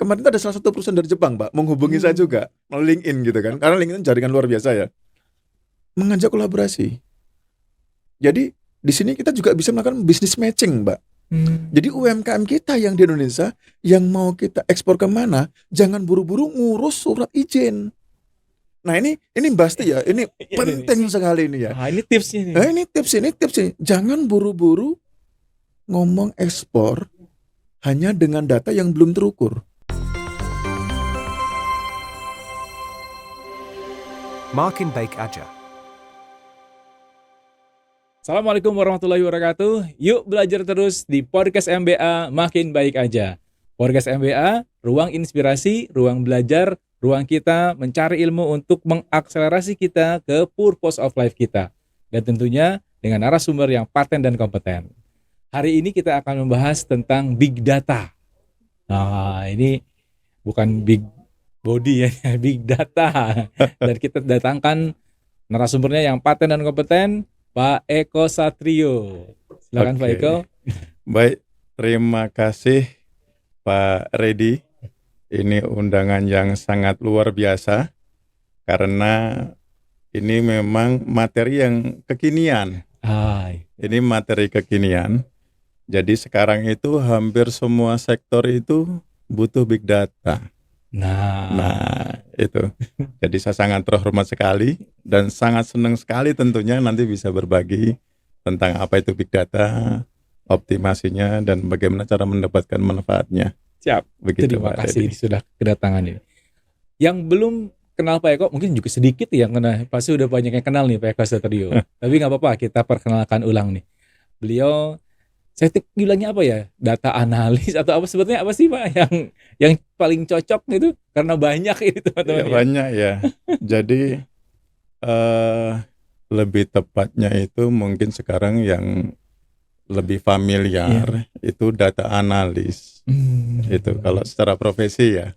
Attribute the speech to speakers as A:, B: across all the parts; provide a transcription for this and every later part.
A: kemarin itu ada salah satu perusahaan dari Jepang, Pak, menghubungi saya juga melalui LinkedIn gitu kan. Karena LinkedIn jaringan luar biasa ya. Mengajak kolaborasi. Jadi di sini kita juga bisa melakukan business matching, Mbak. Jadi UMKM kita yang di Indonesia yang mau kita ekspor kemana, jangan buru-buru ngurus surat izin. Nah ini pasti ya, ini penting sekali ini ya.
B: Ini tipsnya nih.
A: Ini tips ini. Jangan buru-buru ngomong ekspor hanya dengan data yang belum terukur.
C: Makin baik aja.
B: Assalamualaikum warahmatullahi wabarakatuh. Yuk belajar terus di Podcast MBA Makin Baik Aja. Podcast MBA, ruang inspirasi, ruang belajar, ruang kita mencari ilmu untuk mengakselerasi kita ke purpose of life kita. Dan tentunya dengan narasumber yang paten dan kompeten. Hari ini kita akan membahas tentang Big Data. Nah, ini bukan Big Body ya, Big Data. Dan kita datangkan narasumbernya yang paten dan kompeten, Pak Eko Satrio. Silakan Pak Eko.
A: Baik, terima kasih Pak Redi. Ini undangan yang sangat luar biasa karena ini memang materi yang kekinian. Ini materi kekinian. Jadi sekarang itu hampir semua sektor itu butuh big data. Nah, itu. Jadi saya sangat terhormat sekali dan sangat senang sekali tentunya nanti bisa berbagi tentang apa itu big data, optimasinya dan bagaimana cara mendapatkan manfaatnya.
B: Siap.
A: Begitu,
B: Terima
A: Pak
B: kasih
A: Redi.
B: sudah kedatangan ini. Yang belum kenal Pak Eko mungkin juga sedikit yang kenal. Pasti udah banyak yang kenal nih Pak Eko Satrio. Tapi nggak apa-apa, kita perkenalkan ulang nih. Beliau, saya bilangnya apa ya? Data analis atau apa sebetulnya apa sih Pak yang paling cocok gitu? Karena banyak ini teman-teman.
A: Ya, banyak ya. Jadi lebih tepatnya itu mungkin sekarang yang lebih familiar itu data analis. Itu kalau secara profesi ya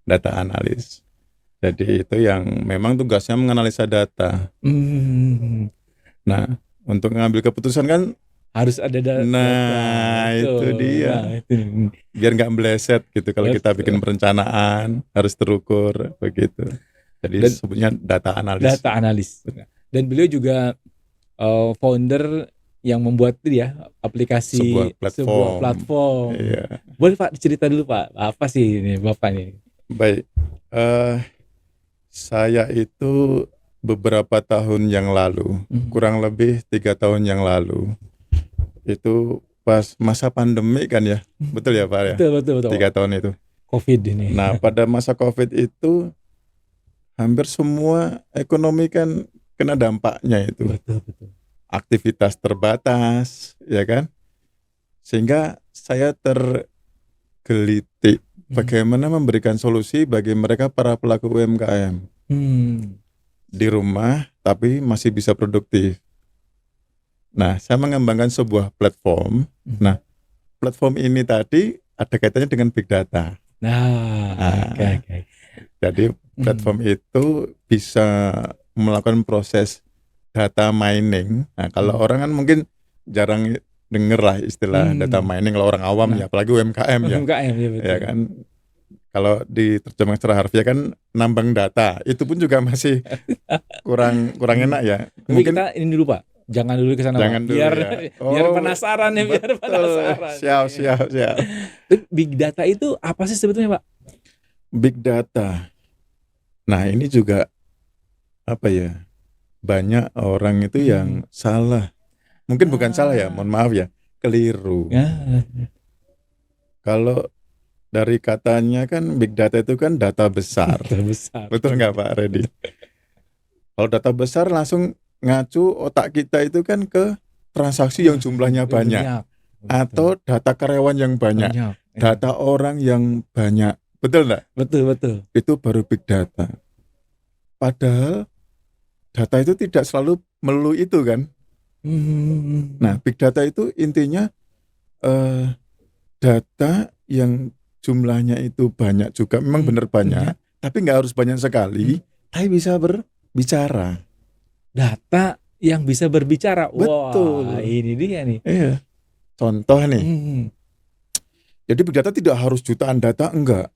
A: data analis. Jadi itu yang memang tugasnya menganalisa data. Nah, untuk mengambil keputusan kan
B: harus ada data.
A: Nah, itu dia.
B: Nah, itu.
A: Biar nggak meleset gitu kalau kita
B: Betul.
A: bikin perencanaan harus terukur begitu. Jadi
B: Dan
A: sebutnya data analis.
B: Data analis. Dan beliau juga founder yang membuat itu ya aplikasi
A: Sebuah
B: platform.
A: Iya.
B: Boleh Pak cerita dulu Pak, apa sih ini Bapak ini?
A: Baik, saya itu beberapa tahun yang lalu, kurang lebih 3 tahun yang lalu, itu pas masa pandemi kan ya, betul ya Pak ya?
B: Betul.
A: 3 tahun itu.
B: COVID ini.
A: Nah, pada masa COVID itu hampir semua ekonomi kan kena dampaknya itu.
B: Betul.
A: Aktivitas terbatas, ya kan? Sehingga saya tergelitik bagaimana memberikan solusi bagi mereka para pelaku UMKM di rumah tapi masih bisa produktif. Nah, saya mengembangkan sebuah platform. Nah, platform ini tadi ada kaitannya dengan big data.
B: Oke.
A: Jadi platform itu bisa melakukan proses data mining. Nah, kalau orang kan mungkin jarang denger lah istilah data mining kalau orang awam ya, apalagi UMKM ya.
B: UMKM ya betul.
A: Ya kan. Kalau diterjemahkan secara harfiah kan nambang data. Itu pun juga masih kurang enak ya.
B: Tapi kita ini dulu Pak. Jangan dulu ke sana
A: Jangan
B: Pak.
A: dulu
B: Biar
A: ya.
B: biar penasaran ya, biar penasaran.
A: Siap.
B: Tapi big data itu apa sih sebetulnya Pak?
A: Big data. Nah, ini juga apa ya? Banyak orang itu yang salah. Mungkin bukan salah ya, mohon maaf ya, keliru. Kalau dari katanya kan big data itu kan data besar. Betul nggak Pak Redi? Kalau data besar langsung ngacu otak kita itu kan ke transaksi yang jumlahnya banyak. Atau data karyawan yang banyak. Data orang yang banyak. Betul nggak?
B: Betul.
A: Itu baru big data. Padahal data itu tidak selalu melulu itu kan. Nah, big data itu intinya data yang jumlahnya itu banyak juga, memang benar banyak, tapi nggak harus banyak sekali, tapi bisa berbicara.
B: Data yang bisa berbicara.
A: Betul.
B: Wah, ini dia nih.
A: Iya. Contoh nih. Jadi big data tidak harus jutaan data, enggak.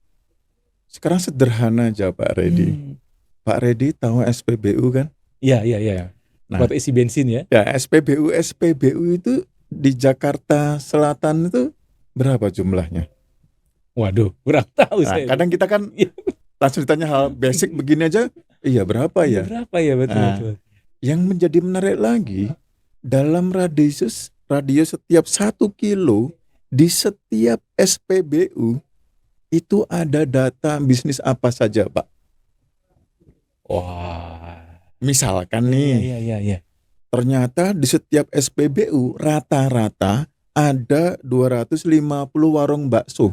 A: Sekarang sederhana aja Pak Redi. Pak Redi tahu SPBU kan?
B: Iya, iya, iya.
A: Nah,
B: Buat isi bensin ya.
A: ya SPBU itu di Jakarta Selatan itu berapa jumlahnya?
B: Waduh, kurang tahu
A: Nah,
B: saya.
A: kadang kita kan
B: Iya.
A: langsung ditanya hal basic begini aja, iya berapa ya?
B: Berapa ya, betul,
A: Nah,
B: betul.
A: Yang menjadi menarik lagi, dalam radius setiap 1 kilo di setiap SPBU itu ada data bisnis apa saja, Pak.
B: Wah.
A: Misalkan
B: Iya,
A: nih,
B: iya, iya, iya.
A: ternyata di setiap SPBU rata-rata ada 250 warung bakso.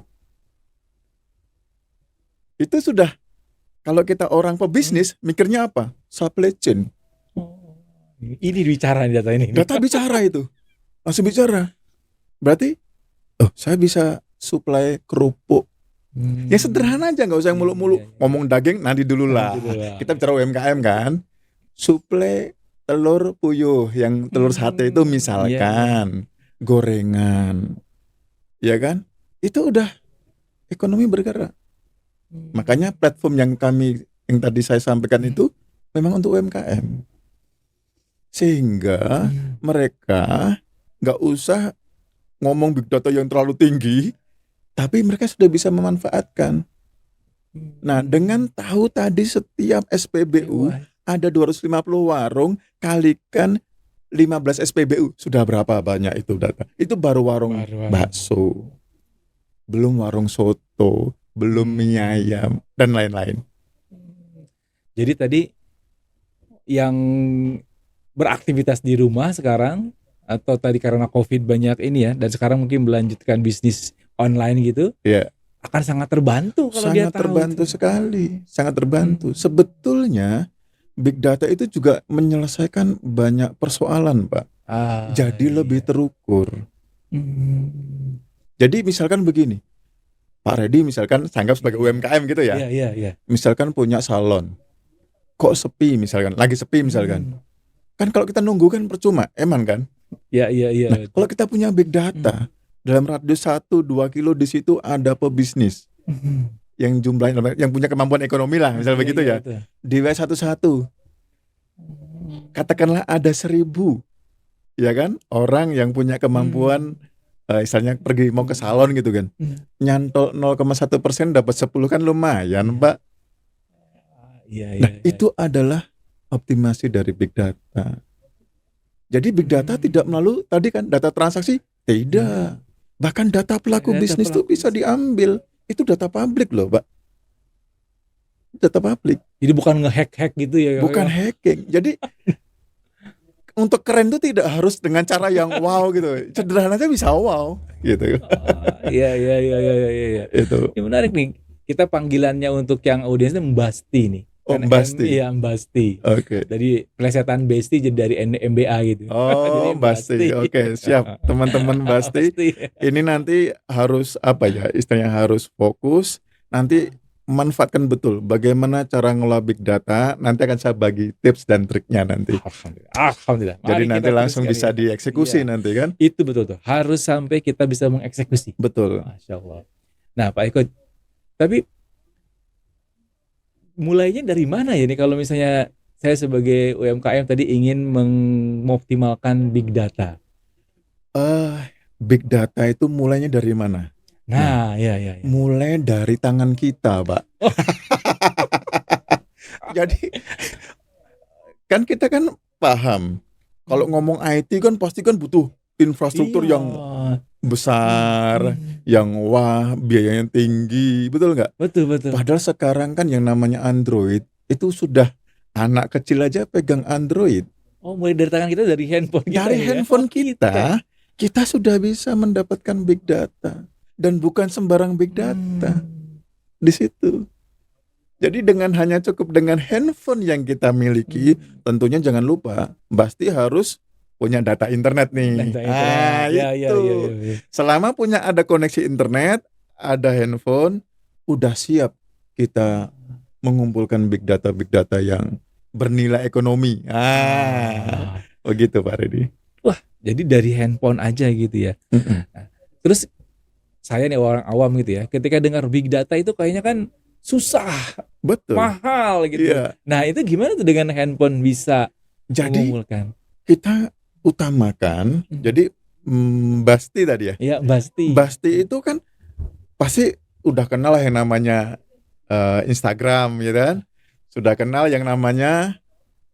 A: Itu sudah, kalau kita orang pebisnis, mikirnya apa? Supply chain.
B: Oh, ini bicara nih data ini.
A: Data bicara itu. Langsung bicara. Berarti, saya bisa supply kerupuk. Yang sederhana aja, nggak usah yang muluk-muluk.
B: Iya, iya.
A: Ngomong daging, nanti dulu lah. Kita bicara UMKM kan. Suplai telur puyuh, yang telur sate itu misalkan. Gorengan. Ya kan? Itu udah ekonomi bergerak. Makanya platform yang tadi saya sampaikan itu memang untuk UMKM. Sehingga mereka nggak usah ngomong big data yang terlalu tinggi, tapi mereka sudah bisa memanfaatkan. Nah, dengan tahu tadi setiap SPBU ada 250 warung, kalikan 15 SPBU, sudah berapa banyak itu data? Itu baru warung bakso, belum warung soto, belum mie ayam, dan lain-lain.
B: Jadi tadi yang beraktivitas di rumah sekarang, atau tadi karena COVID banyak ini ya, dan sekarang mungkin melanjutkan bisnis online gitu,
A: ya,
B: akan sangat terbantu kalau dia
A: sangat
B: tahu.
A: terbantu sekali, sangat terbantu. Sebetulnya big data itu juga menyelesaikan banyak persoalan, Pak. Jadi lebih terukur. Jadi misalkan begini, Pak Redi misalkan anggap sebagai UMKM gitu ya.
B: Iya.
A: Misalkan punya salon, kok sepi misalkan, lagi sepi misalkan. Kan kalau kita nunggu kan percuma, eman kan?
B: Iya.
A: Nah, kalau kita punya big data, dalam radius 1-2 kilo di situ ada pebisnis yang jumlahnya, yang punya kemampuan ekonomi lah, misalnya begitu ya.
B: Betul.
A: Di W11, katakanlah ada 1.000, ya kan? Orang yang punya kemampuan, misalnya pergi mau ke salon gitu kan, nyantol 0,1% dapat 10 kan lumayan, Pak. Nah, itu adalah optimasi dari big data. Jadi big data tidak melalui tadi kan data transaksi, tidak. Bahkan data pelaku bisnis itu bisa diambil. Itu data publik loh, Pak. Data publik.
B: Jadi bukan nge-hack gitu ya.
A: Bukan hacking. Jadi untuk keren itu tidak harus dengan cara yang wow gitu. Sederhana aja bisa wow gitu.
B: Iya.
A: Itu.
B: Ini menarik nih. Kita panggilannya untuk yang audiensnya Mbasti nih.
A: Oh, Mbasti.
B: Iya, Mbasti.
A: Oke.
B: Jadi plesetan Besti jadi dari MBA gitu.
A: Oh,
B: Jadi
A: Mbasti. Oke, siap. Teman-teman Mbasti. Ini nanti harus apa ya? Istilahnya harus fokus. Nanti manfaatkan betul bagaimana cara ngelola big data. Nanti akan saya bagi tips dan triknya nanti.
B: Alhamdulillah.
A: Jadi nanti langsung bisa dieksekusi nanti kan?
B: Itu betul tuh. Harus sampai kita bisa mengeksekusi.
A: Betul.
B: Masya Allah. Nah, Pak Eko, tapi mulainya dari mana ya nih kalau misalnya saya sebagai UMKM tadi ingin mengoptimalkan big data?
A: Big data itu mulainya dari mana?
B: Nah, ya.
A: Mulai dari tangan kita, Pak. Jadi kan kita kan paham kalau ngomong IT kan pasti kan butuh infrastruktur yang besar, yang wah biayanya tinggi, betul nggak?
B: Betul.
A: Padahal sekarang kan yang namanya Android itu sudah anak kecil aja pegang Android.
B: Oh, mulai dari tangan kita, dari handphone kita.
A: Dari handphone kita sudah bisa mendapatkan big data, dan bukan sembarang big data di situ. Jadi dengan hanya cukup dengan handphone yang kita miliki, tentunya jangan lupa pasti harus punya data internet nih. Itu.
B: Ya.
A: Selama punya ada koneksi internet, ada handphone, udah siap kita mengumpulkan big data yang bernilai ekonomi. Begitu Pak Redi.
B: Wah, jadi dari handphone aja gitu ya. Nah, terus saya nih orang awam gitu ya, ketika dengar big data itu kayaknya kan susah,
A: Betul.
B: mahal gitu.
A: Iya.
B: Nah, itu gimana tuh dengan handphone bisa
A: Jadi
B: mengumpulkan?
A: kita utamakan, jadi Basti tadi ya.
B: Ya, pasti.
A: Basti itu kan pasti udah kenal lah yang namanya Instagram gitu kan. Sudah kenal yang namanya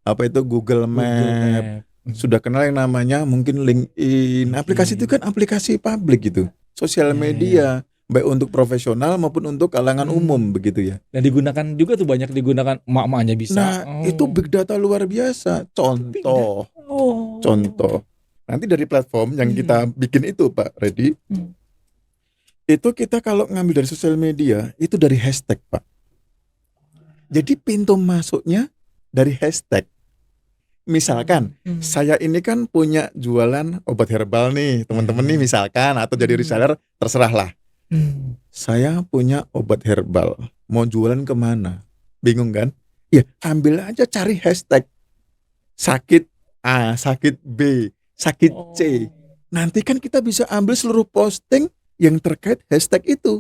A: apa itu Google Map. Sudah kenal yang namanya mungkin LinkedIn. Aplikasi itu kan aplikasi publik gitu. Sosial media, baik untuk profesional maupun untuk kalangan umum begitu ya.
B: Dan digunakan juga tuh, banyak digunakan, emak-emaknya bisa.
A: Nah, itu big data luar biasa. Contoh. Nanti dari platform yang kita bikin itu Pak Reddy, itu kita kalau ngambil dari sosial media, itu dari hashtag Pak. Jadi pintu masuknya dari hashtag. Misalkan, saya ini kan punya jualan obat herbal nih, teman-teman nih misalkan, atau jadi reseller, terserah lah. Saya punya obat herbal, mau jualan kemana? Bingung kan? Ya, ambil aja cari hashtag. Sakit A, sakit B, sakit C. Nanti kan kita bisa ambil seluruh posting yang terkait hashtag itu.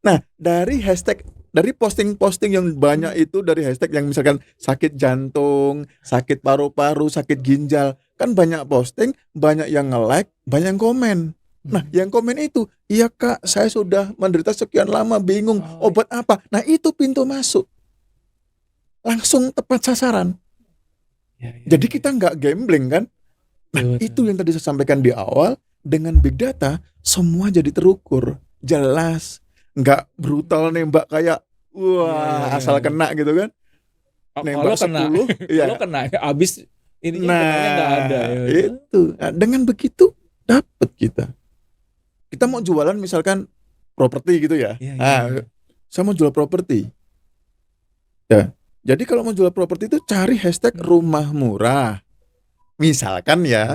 A: Nah, dari hashtag, dari posting-posting yang banyak itu, dari hashtag yang misalkan sakit jantung, sakit paru-paru, sakit ginjal, kan banyak posting, banyak yang nge-like, banyak yang komen. Nah, yang komen itu, iya Kak, saya sudah menderita sekian lama, bingung, obat apa? Nah, itu pintu masuk. Langsung tepat sasaran. Jadi kita nggak gambling kan? Nah, itu yang tadi saya sampaikan di awal, dengan big data, semua jadi terukur, jelas. Nggak brutal nembak kayak asal kena gitu kan. Nembak 10
B: kalau kena habis ini kenanya nggak ada ya.
A: Itu. Nah, dengan begitu dapat kita mau jualan misalkan properti gitu ya. Saya mau jual properti ya. Jadi kalau mau jual properti itu cari hashtag rumah murah misalkan ya.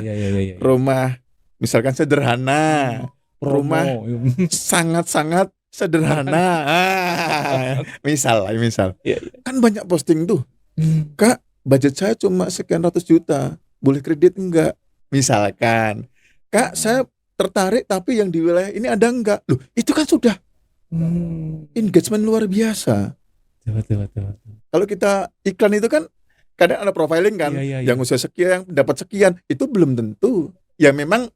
A: Rumah misalkan sederhana, rumah sangat-sangat sederhana, misal, kan banyak posting tuh, Kak, budget saya cuma sekian ratus juta, boleh kredit enggak? Misalkan, Kak, saya tertarik tapi yang di wilayah ini ada enggak? Loh, itu kan sudah engagement luar biasa.
B: Betul.
A: Kalau kita iklan itu kan kadang ada profiling kan, yang usia sekian, dapat sekian, itu belum tentu. Ya memang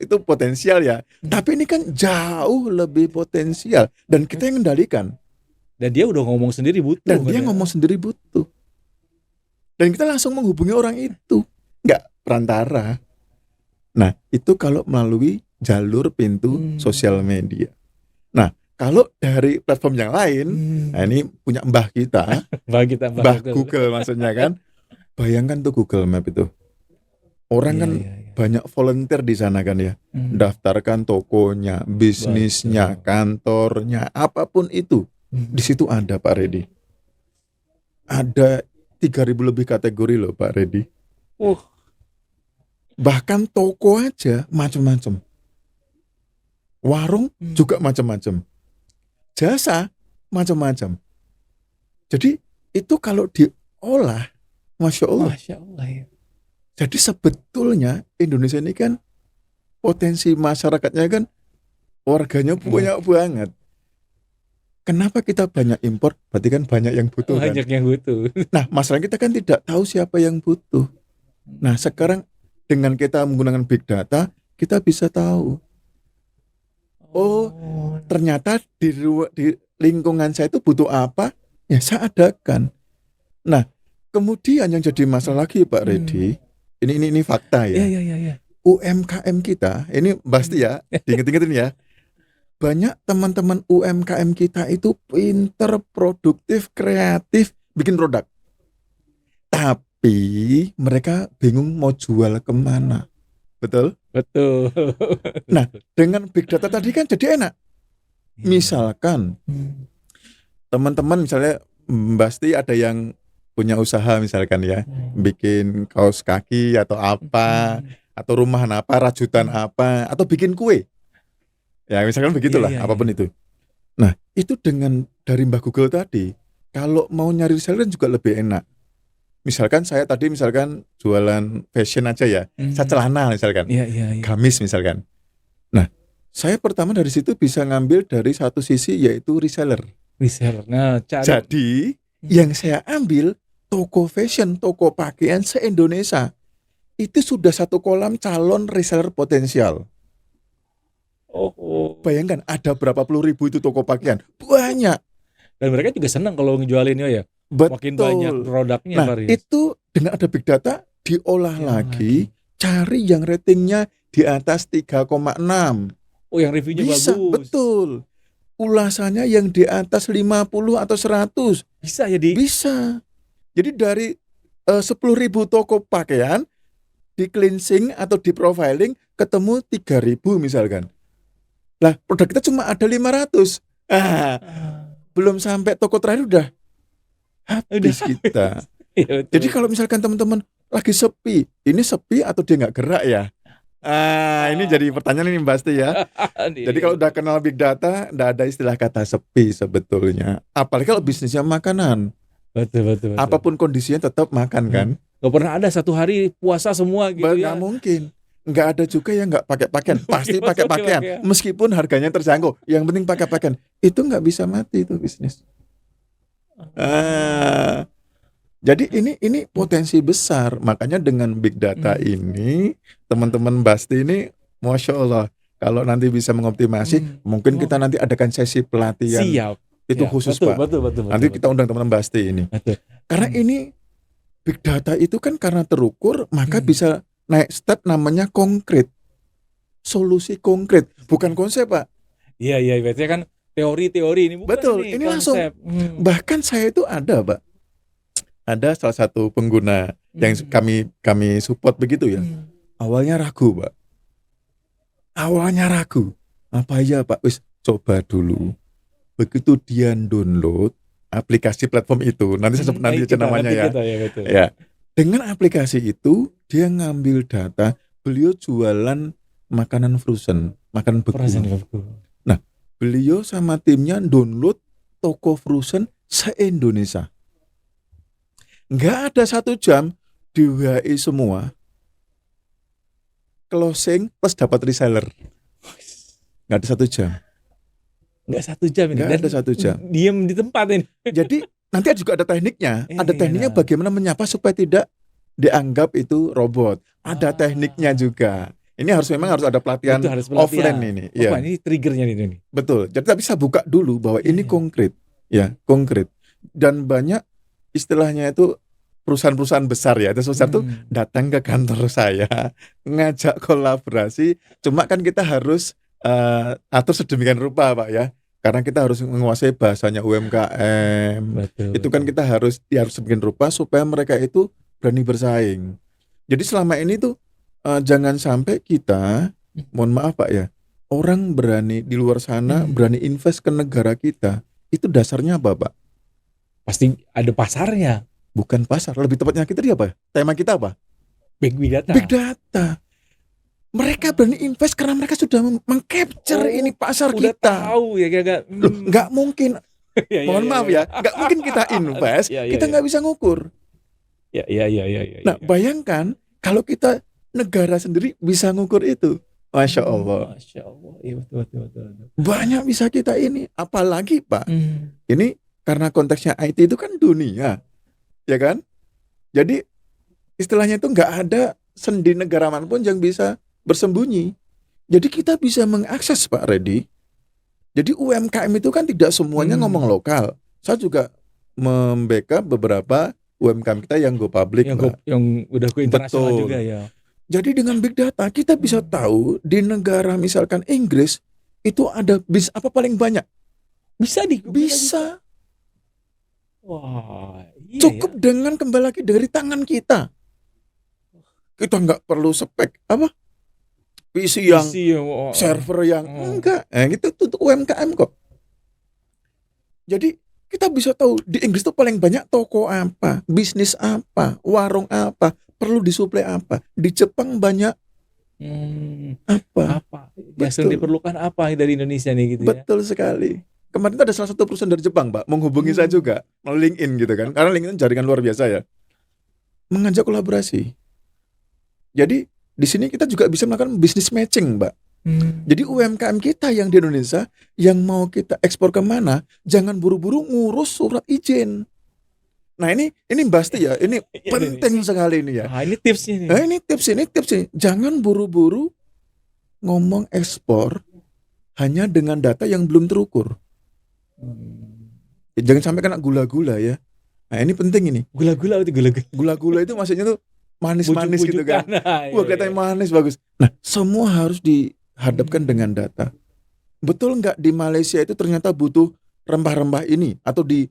A: itu potensial ya. Tapi ini kan jauh lebih potensial dan kita yang kendalikan.
B: Dan dia udah ngomong sendiri butuh.
A: Dan kita langsung menghubungi orang itu, nggak perantara. Nah, itu kalau melalui jalur pintu sosial media. Nah, kalau dari platform yang lain, nah ini punya mbah kita, mbah Google maksudnya kan. Bayangkan tuh Google Map itu. Orang kan banyak volunteer di sana kan ya. Daftarkan tokonya, bisnisnya, kantornya, apapun itu. Di situ ada Pak Reddy. Ada 3.000 lebih kategori loh Pak Reddy. Bahkan toko aja macam-macam. Warung juga macam-macam. Jasa macam-macam. Jadi itu kalau diolah, Masya Allah ya. Jadi sebetulnya Indonesia ini kan potensi masyarakatnya kan warganya banyak banget. Kenapa kita banyak impor? Berarti kan banyak yang butuh kan?
B: Banyak yang butuh.
A: Nah, masalah kita kan tidak tahu siapa yang butuh. Nah, sekarang dengan kita menggunakan big data, kita bisa tahu. Oh, ternyata di lingkungan saya itu butuh apa? Ya saya adakan. Nah, kemudian yang jadi masalah lagi Pak Reddy, ini fakta ya. UMKM kita, ini pasti ya, diinget-ingetin ya. Banyak teman-teman UMKM kita itu pinter, produktif, kreatif, bikin produk. Tapi mereka bingung mau jual kemana. Betul? Nah, dengan big data tadi kan jadi enak. Misalkan teman-teman misalnya pasti ada yang punya usaha misalkan ya, bikin kaos kaki atau apa, atau rumahan apa, rajutan apa, atau bikin kue. Ya misalkan begitulah, apapun itu. Nah, itu dengan dari Mbah Google tadi, kalau mau nyari reseller juga lebih enak. Misalkan saya tadi misalkan jualan fashion aja ya, saya celana misalkan, gamis misalkan. Nah, saya pertama dari situ bisa ngambil dari satu sisi yaitu reseller.
B: Reseller. Nah, cari.
A: Jadi yang saya ambil toko fashion, toko pakaian se-Indonesia. Itu sudah satu kolam calon reseller potensial.
B: Oh.
A: Bayangkan ada berapa puluh ribu itu toko pakaian. Banyak.
B: Dan mereka juga senang kalau ngejualinnya ya.
A: Betul.
B: Makin banyak produknya.
A: Nah,
B: Faris.
A: itu dengan ada big data diolah
B: Diolah
A: lagi, cari yang ratingnya di atas 3,6.
B: Oh, yang reviewnya
A: Bisa,
B: bagus.
A: betul. Ulasannya yang di atas 50 atau 100.
B: Bisa ya di.
A: Bisa. Jadi dari 10.000 toko pakaian di cleansing atau di profiling ketemu 3.000 misalkan. Lah, produk kita cuma ada 500. Belum sampai toko terakhir udah habis kita.
B: Ya, betul.
A: Jadi kalau misalkan teman-teman lagi sepi, ini sepi atau dia nggak gerak ya? Ini jadi pertanyaan ini Mbak Asti ya. Jadi kalau udah kenal big data, nggak ada istilah kata sepi sebetulnya. Apalagi kalau bisnisnya makanan.
B: Betul.
A: Apapun kondisinya tetap makan kan?
B: Gak pernah ada satu hari puasa semua gitu ya.
A: Nggak mungkin. Nggak ada juga yang nggak pakai pakaian. Pasti pakai pakaian.
B: pakaian.
A: Meskipun harganya terjangkau. Yang penting pakai pakaian. Itu nggak bisa mati itu bisnis. Jadi ini potensi besar. Makanya dengan big data ini, teman-teman Basti ini, Masya Allah, kalau nanti bisa mengoptimasi, mungkin kita nanti adakan sesi pelatihan.
B: Siap.
A: Itu
B: Ya,
A: khusus
B: betul,
A: Pak.
B: Betul.
A: Nanti kita undang teman-teman Basti ini.
B: Betul.
A: Karena ini big data itu kan karena terukur, maka bisa naik step namanya konkret. Solusi konkret, bukan konsep Pak.
B: Iya, berarti kan teori-teori ini bukan.
A: Betul, ini langsung. Bahkan saya itu ada Pak. Ada salah satu pengguna yang kami support begitu ya. Awalnya ragu Pak. Apa ya Pak? Wis coba dulu. Begitu dia download aplikasi platform itu, nanti saya sebut nanti aja namanya ya.
B: Betul.
A: Ya. Dengan aplikasi itu dia ngambil data, beliau jualan makanan frozen, makanan beku. Nah, beliau sama timnya download toko frozen se-Indonesia. Nggak ada 1 jam di WhatsApp semua. Closing plus dapat reseller. Nggak ada 1 jam.
B: Nggak 1 jam ini.
A: Nggak ada 1 jam.
B: Diem di tempat ini.
A: Jadi nanti juga ada tekniknya. Ada tekniknya bagaimana menyapa supaya tidak dianggap itu robot. Ada tekniknya juga. Ini memang harus ada pelatihan offline ini.
B: Oh, ini triggernya ini.
A: Betul. Jadi kita bisa buka dulu bahwa ini konkret. Ya, konkret. Dan banyak istilahnya itu perusahaan-perusahaan besar ya. Itu besar tuh datang ke kantor saya, ngajak kolaborasi. Cuma kan kita harus atur sedemikian rupa Pak ya. Karena kita harus menguasai bahasanya UMKM. Itu kan kita harus sedemikian rupa supaya mereka itu berani bersaing. Jadi selama ini tuh jangan sampai kita, mohon maaf Pak ya, orang berani di luar sana berani invest ke negara kita. Itu dasarnya apa Pak?
B: Pasti ada pasarnya.
A: Bukan pasar, lebih tepatnya kita dia apa? Tema kita apa?
B: Big data.
A: Big data. Mereka berani invest karena mereka sudah meng-capture ini pasar
B: udah
A: kita.
B: Tahu ya gak.
A: Loh, nggak mungkin. Mohon maaf ya, nggak mungkin kita invest, kita nggak bisa ngukur. Nah, bayangkan kalau kita negara sendiri bisa ngukur itu. Masya Allah.
B: Masya Allah. Iya, betul.
A: Banyak bisa kita ini. Apalagi Pak, ini karena konteksnya IT itu kan dunia, ya kan? Jadi istilahnya itu nggak ada sendi negara manapun yang bisa bersembunyi. Jadi kita bisa mengakses Pak Reddy. Jadi UMKM itu kan tidak semuanya ngomong lokal. Saya juga membackup beberapa UMKM kita yang go public,
B: yang udah go internasional juga ya.
A: Jadi dengan big data kita bisa tahu di negara misalkan Inggris itu ada bis apa paling banyak. Bisa.
B: Wah, iya,
A: cukup dengan kembali lagi dari tangan kita. Kita nggak perlu spek PC yang server yang enggak. Itu untuk UMKM kok. Jadi kita bisa tahu di Inggris itu paling banyak toko apa, bisnis apa, warung apa, perlu disuplai apa. Di Jepang banyak apa.
B: Yang diperlukan apa dari Indonesia nih gitu ya.
A: Betul sekali. Kemarin itu ada salah satu perusahaan dari Jepang, Pak, menghubungi saya juga melalui LinkedIn gitu kan. Karena LinkedIn jaringan luar biasa ya. Mengajak kolaborasi. Jadi di sini kita juga bisa melakukan business matching, Mbak. Jadi UMKM kita yang di Indonesia yang mau kita ekspor kemana, jangan buru-buru ngurus surat izin. Nah ini pasti ya, ini
B: Iya,
A: penting sekali ini ya.
B: Ah, ini tipsnya nih.
A: Nah ini tips ini. Jangan buru-buru ngomong ekspor hanya dengan data yang belum terukur. Jangan sampai kena gula-gula ya. Nah ini penting ini.
B: Gula-gula itu gula-gula.
A: Gula-gula itu maksudnya tuh manis-manis gitu kan.
B: Nah,
A: Wah katanya manis bagus. Nah semua harus dihadapkan dengan data. Betul nggak di Malaysia itu ternyata butuh rempah-rempah ini, atau di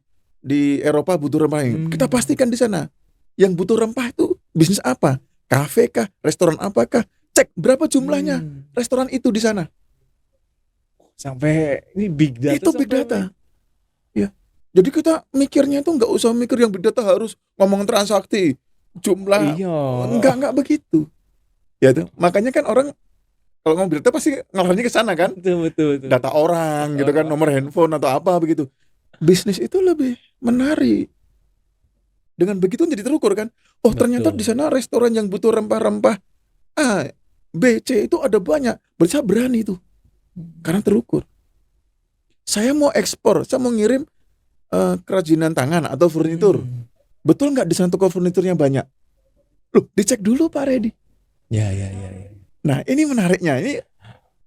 A: Eropa butuh rempah ini? Kita pastikan di sana. Yang butuh rempah itu bisnis apa? Kafe kah? Restoran apakah? Cek berapa jumlahnya restoran itu di sana.
B: Sampai ini big data.
A: Itu big data. Ya. Jadi kita mikirnya itu nggak usah mikir yang big data harus ngomong transaksi, jumlah.
B: Iya.
A: Enggak begitu. Ya tuh. Makanya kan orang kalau ngomong big data pasti ngalahnya ke sana kan.
B: Betul.
A: Data orang gitu kan, nomor handphone atau apa begitu. Bisnis itu lebih menarik. Dengan begitu jadi terukur kan. Oh, ternyata di sana restoran yang butuh rempah-rempah A, B, C itu ada banyak. Berarti saya berani tuh. Karena terukur. Saya mau ekspor, saya mau ngirim kerajinan tangan atau furnitur. Betul nggak di sana toko furniturnya banyak? Loh, dicek dulu Pak Redi.
B: Ya.
A: Nah, ini menariknya. Ini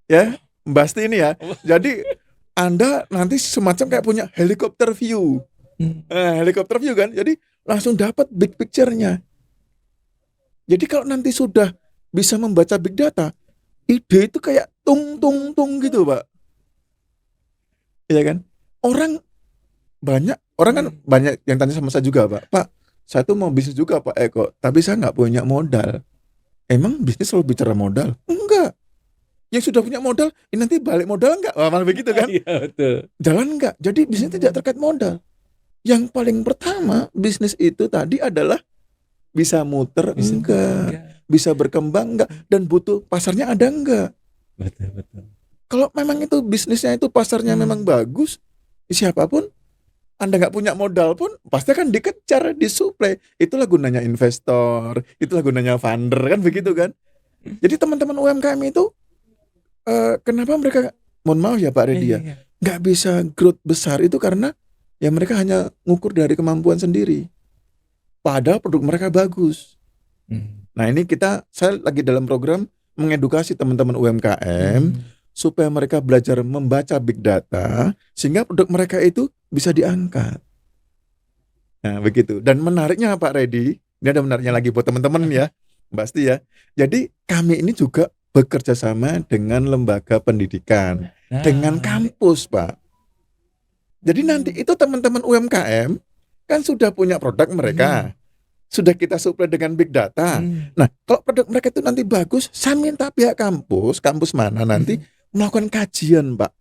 A: ya, Mbak Sti ini ya. Jadi Anda nanti semacam kayak punya helikopter view. Helikopter view kan. Jadi langsung dapat big picture-nya. Jadi kalau nanti sudah bisa membaca big data, ide itu kayak tung gitu Pak. Iya kan? Orang kan banyak yang tanya sama saya juga Pak, saya tuh mau bisnis juga Pak Eko, tapi saya nggak punya modal. Emang bisnis selalu bicara modal? Enggak. Yang sudah punya modal, ini nanti balik modal enggak? Wah, malah begitu kan?
B: Iya betul.
A: Jalan enggak? Jadi bisnis tidak terkait modal. Yang paling pertama bisnis itu tadi adalah bisa muter enggak, bisa berkembang enggak, dan butuh pasarnya ada enggak.
B: Betul.
A: Kalau memang itu bisnisnya itu pasarnya memang bagus, siapapun Anda nggak punya modal pun pasti akan dikejar, disuplai. Itulah gunanya investor, itulah gunanya funder kan begitu kan. Jadi teman-teman UMKM itu kenapa mereka, mohon maaf ya Pak Redi ya, nggak bisa growth besar itu karena ya mereka hanya ngukur dari kemampuan sendiri. Padahal produk mereka bagus. Nah ini saya lagi dalam program mengedukasi teman-teman UMKM supaya mereka belajar membaca big data sehingga produk mereka itu bisa diangkat. Nah begitu. Dan menariknya Pak Redi, ini ada menariknya lagi buat teman-teman ya, Mbak Sti ya. Jadi kami ini juga bekerja sama dengan lembaga pendidikan, dengan kampus Pak. Jadi nanti itu teman-teman UMKM kan sudah punya produk mereka, sudah kita suplai dengan big data. Nah kalau produk mereka itu nanti bagus, saya minta pihak kampus mana nanti melakukan kajian Pak.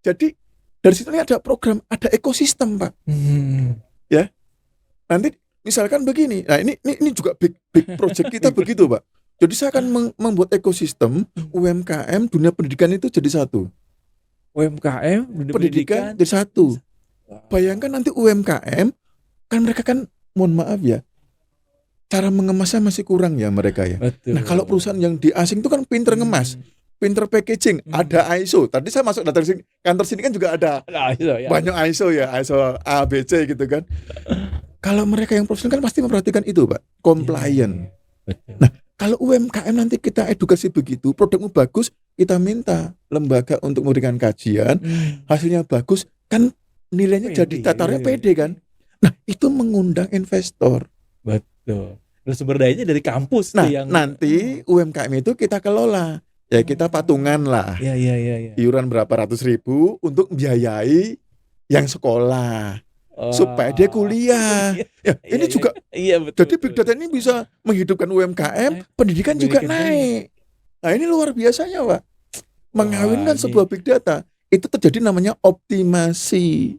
A: Jadi dari situ ada program, ada ekosistem Pak. Ya, nanti misalkan begini. Nah ini juga big project kita begitu Pak. Jadi saya akan membuat ekosistem UMKM dunia pendidikan itu jadi satu.
B: UMKM dunia
A: pendidikan jadi satu. Bayangkan nanti UMKM kan mereka kan, mohon maaf ya, cara mengemasnya masih kurang ya mereka ya.
B: Betul.
A: Nah kalau perusahaan yang di asing itu kan pinter ngemas, pinter packaging, ada ISO. Tadi saya masuk datang kantor sini kan juga ada banyak ISO ya, ISO A, B, C gitu kan. Kalau mereka yang profesional kan pasti memperhatikan itu Pak, compliant. Nah kalau UMKM nanti kita edukasi begitu, produkmu bagus, kita minta lembaga untuk memberikan kajian, hasilnya bagus, kan nilainya jadi tatarnya pede kan. Nah itu mengundang investor.
B: Betul. Terus sumber dayanya dari kampus.
A: Nah
B: yang
A: nanti UMKM itu kita kelola. Ya kita patungan lah.
B: Iya.
A: Iuran berapa ratus ribu untuk biayai yang sekolah. Supaya dia kuliah. Ini juga.
B: Iya, betul.
A: Jadi big data ini bisa menghidupkan UMKM, pendidikan juga naik. Nah ini luar biasanya Pak. Mengawinkan sebuah big data itu terjadi namanya optimasi.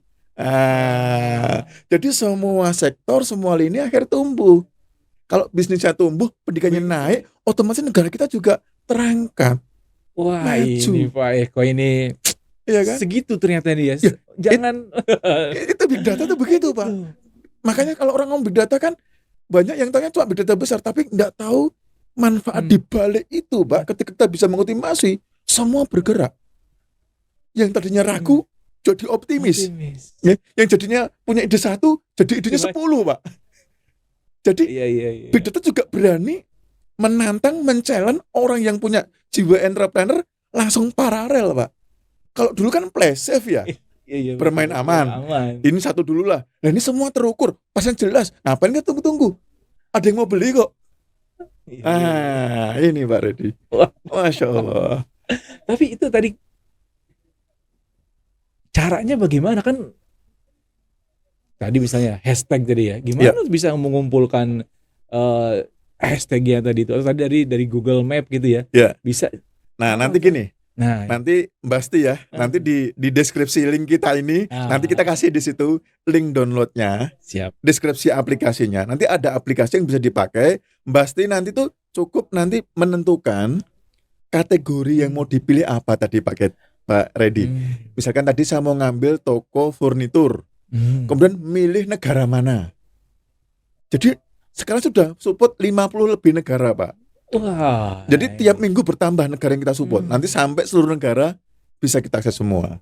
A: Jadi semua sektor, semua lini akhir tumbuh. Kalau bisnisnya tumbuh, pendidikannya naik, otomatis negara kita juga terangkat.
B: Wah,
A: maju.
B: ini Pak Eko ini
A: Iya kan?
B: segitu ternyata dia.
A: Ya,
B: Jangan
A: itu big data tuh begitu Pak. Makanya kalau orang ngomong big data kan banyak yang tanya cuma big data besar, tapi nggak tahu manfaat di balik itu, Pak, ketika kita bisa mengoptimasi, semua bergerak. Yang tadinya ragu jadi optimis. Ya, yang jadinya punya ide 1 jadi idenya 10, Pak. Jadi
B: Iya.
A: Big Data juga berani menantang, men-challenge orang yang punya jiwa entrepreneur langsung paralel, Pak. Kalau dulu kan play safe ya,
B: Iya,
A: bermain
B: betul,
A: aman. Ini 1 dulu lah. Nah ini semua terukur, pasnya jelas. Ngapain nggak tunggu-tunggu? Ada yang mau beli kok.
B: Iya.
A: Ini Pak Reddy.
B: Wah.
A: Masya Allah.
B: Tapi itu tadi caranya bagaimana kan? Tadi misalnya hashtag tadi ya, gimana bisa mengumpulkan hashtagnya tadi itu? Atau tadi dari Google Map gitu ya?
A: Ya.
B: Bisa.
A: Nah nanti gini.
B: Nah,
A: nanti Mbak Sti ya, nanti di deskripsi link kita ini, nanti kita kasih di situ link downloadnya,
B: siap.
A: deskripsi aplikasinya. Nanti ada aplikasi yang bisa dipakai. Mbak Sti nanti tuh cukup nanti menentukan kategori yang mau dipilih apa tadi paket Pak Reddy. Misalkan tadi saya mau ngambil toko furnitur, kemudian milih negara mana. Jadi sekarang sudah support 50 lebih negara, Pak.
B: Wah.
A: Jadi tiap minggu bertambah negara yang kita support. Nanti sampai seluruh negara bisa kita akses semua.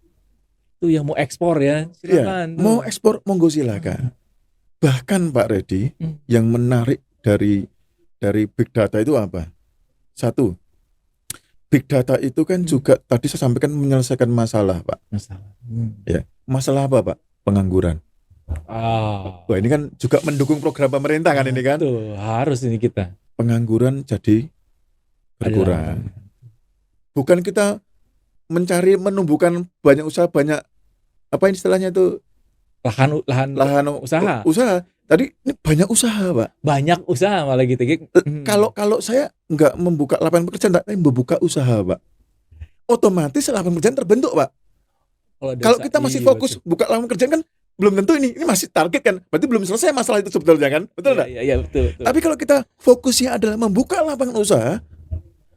B: Itu yang mau ekspor ya, silakan.
A: Ya, mau ekspor monggo silakan. Bahkan Pak Reddy, yang menarik dari big data itu apa? 1, big data itu kan juga tadi saya sampaikan menyelesaikan masalah, Pak. Ya, masalah apa, Pak? Pengangguran. Wah, ini kan juga mendukung program pemerintah kan ini kan?
B: Tuh, harus ini kita.
A: Pengangguran jadi berkurang. Bukan kita mencari menumbuhkan banyak usaha, banyak apa istilahnya itu lahan usaha. Tadi ini banyak usaha, Pak.
B: Banyak usaha malah gitu.
A: Kalau saya nggak membuka lapangan pekerjaan, tapi membuka usaha, Pak. Otomatis lapangan pekerjaan terbentuk, Pak. Kalau kita masih fokus buka lapangan pekerjaan kan belum tentu ini masih target kan. Berarti belum selesai masalah itu sebetulnya kan. Betul enggak?
B: Iya, betul.
A: Tapi kalau kita fokusnya adalah membuka lapangan usaha,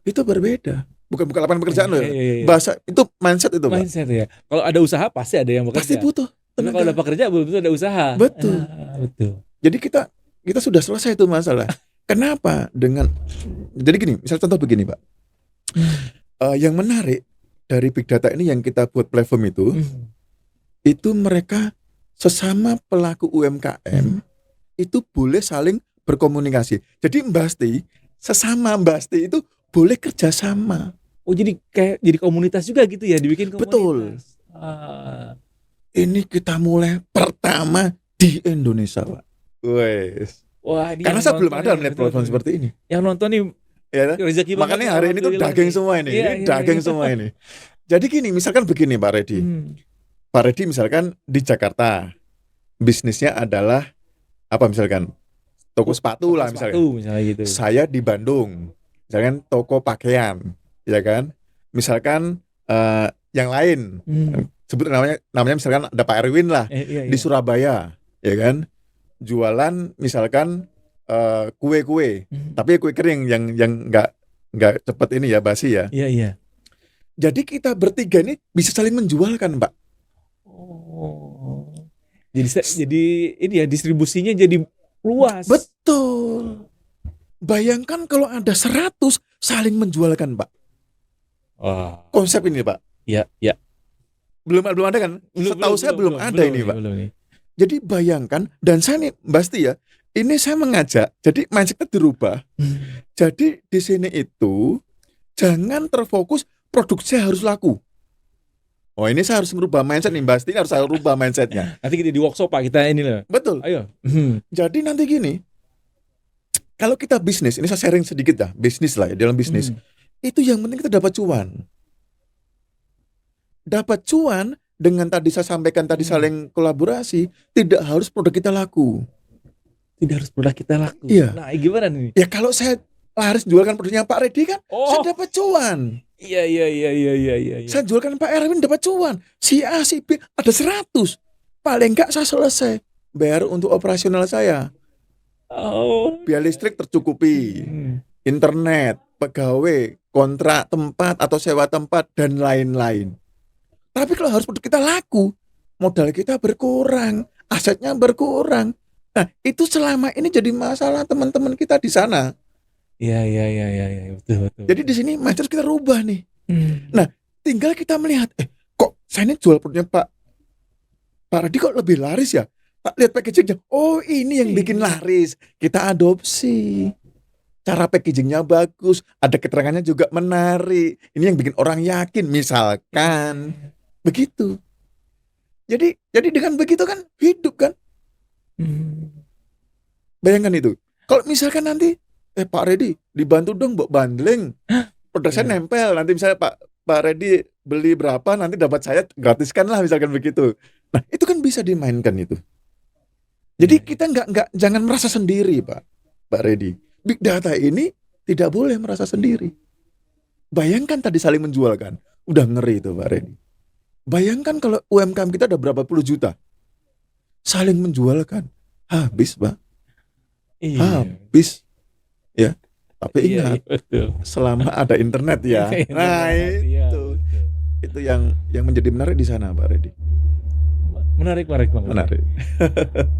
A: itu berbeda. Bukan buka lapangan pekerjaan loh. Bahasa itu mindset itu, Pak.
B: Mindset ya. Kalau ada usaha pasti ada yang bekerja.
A: Pasti butuh.
B: Tapi kalau ada pekerja belum tentu ada usaha.
A: Betul.
B: Betul.
A: Jadi kita sudah selesai itu masalah. Kenapa? Jadi gini, misal contoh begini, Pak. Yang menarik dari big data ini yang kita buat platform itu mereka sesama pelaku UMKM itu boleh saling berkomunikasi. Jadi sesama Mbak Sti itu boleh kerjasama.
B: Oh, jadi kayak jadi komunitas juga gitu ya, dibikin komunitas.
A: Betul. Ini kita mulai pertama di Indonesia, Pak.
B: Wah,
A: karena saya belum ada melihat platform seperti ini.
B: Yang nonton nih
A: ya, makanya hari ini tuh daging semua ini. Daging semua ini. Jadi gini, misalkan begini Pak Reddy. Pak Reddy misalkan di Jakarta bisnisnya adalah apa misalkan toko sepatu lah misalkan.
B: Misalnya gitu.
A: Saya di Bandung misalkan toko pakaian, ya kan. Misalkan yang lain sebut namanya misalkan ada Pak Erwin lah di Surabaya, ya kan. Jualan misalkan kue-kue, tapi kue kering yang nggak cepet ini ya basi ya.
B: Iya.
A: Jadi kita bertiga ini bisa saling menjualkan, Pak.
B: Oh. Jadi ini ya distribusinya jadi luas.
A: Betul. Bayangkan kalau ada 100 saling menjualkan, Pak.
B: Wah.
A: Konsep ini, Pak.
B: Iya.
A: Belum ada kan? Setahu saya belum ada ini, Pak. Jadi bayangkan, dan saya nih, Mbak Sti ya, ini saya mengajak, jadi mindsetnya dirubah. Jadi di sini itu jangan terfokus produksi harus laku. Oh ini saya harus merubah mindset nih, Mbak Sti harus saya rubah mindsetnya.
B: Nanti kita di workshop Pak kita ini loh.
A: Betul.
B: Ayo.
A: Jadi nanti gini, kalau kita bisnis, ini saya sharing sedikit dah, bisnis lah ya, dalam bisnis. Itu yang penting kita dapat cuan. Dapat cuan dengan tadi saya sampaikan tadi saling kolaborasi, tidak harus produk kita laku.
B: Tidak harus produk kita laku.
A: Iya.
B: Nah, gimana nih?
A: Ya kalau saya laris jualkan produknya Pak Reddy kan, saya dapat cuan.
B: Iya.
A: Saya jualkan Pak Erwin dapat cuan. Si A, si B ada 100. Paling enggak saya selesai bayar untuk operasional saya. Biaya listrik tercukupi. Internet, pegawai, kontrak tempat atau sewa tempat dan lain-lain. Tapi kalau harus produk kita laku, modal kita berkurang, asetnya berkurang. Nah, itu selama ini jadi masalah teman-teman kita di sana.
B: Iya, iya, iya, iya, iya, betul, betul.
A: Jadi di sini mindset kita rubah nih.
B: Hmm.
A: Nah, tinggal kita melihat, kok saya ini jual produknya Pak Redi kok lebih laris ya? Pak, lihat packagingnya. Oh, ini yang bikin laris. Kita adopsi. Cara packagingnya bagus, ada keterangannya juga menarik. Ini yang bikin orang yakin, misalkan. Begitu. Jadi dengan begitu kan hidup kan.
B: Hmm.
A: Bayangkan itu. Kalau misalkan nanti, Pak Redi dibantu dong buat bundling. Produk saya
B: Iya.
A: nempel. Nanti misalnya Pak Redi beli berapa, nanti dapat saya gratiskan lah misalkan begitu. Nah, itu kan bisa dimainkan itu. Jadi
B: Iya.
A: kita jangan merasa sendiri, Pak Redi. Big data ini tidak boleh merasa sendiri. Bayangkan tadi saling menjual kan. Udah ngeri itu Pak Redi. Bayangkan kalau UMKM kita ada berapa puluh juta. Saling menjual kan. Habis Pak.
B: Iya.
A: Habis. Ya. Tapi
B: Iya,
A: ingat,
B: iya, betul.
A: selama ada internet ya. Nah
B: Iya,
A: itu.
B: betul.
A: Itu yang menjadi menarik di sana Pak Redi.
B: Menarik banget.
A: Menarik.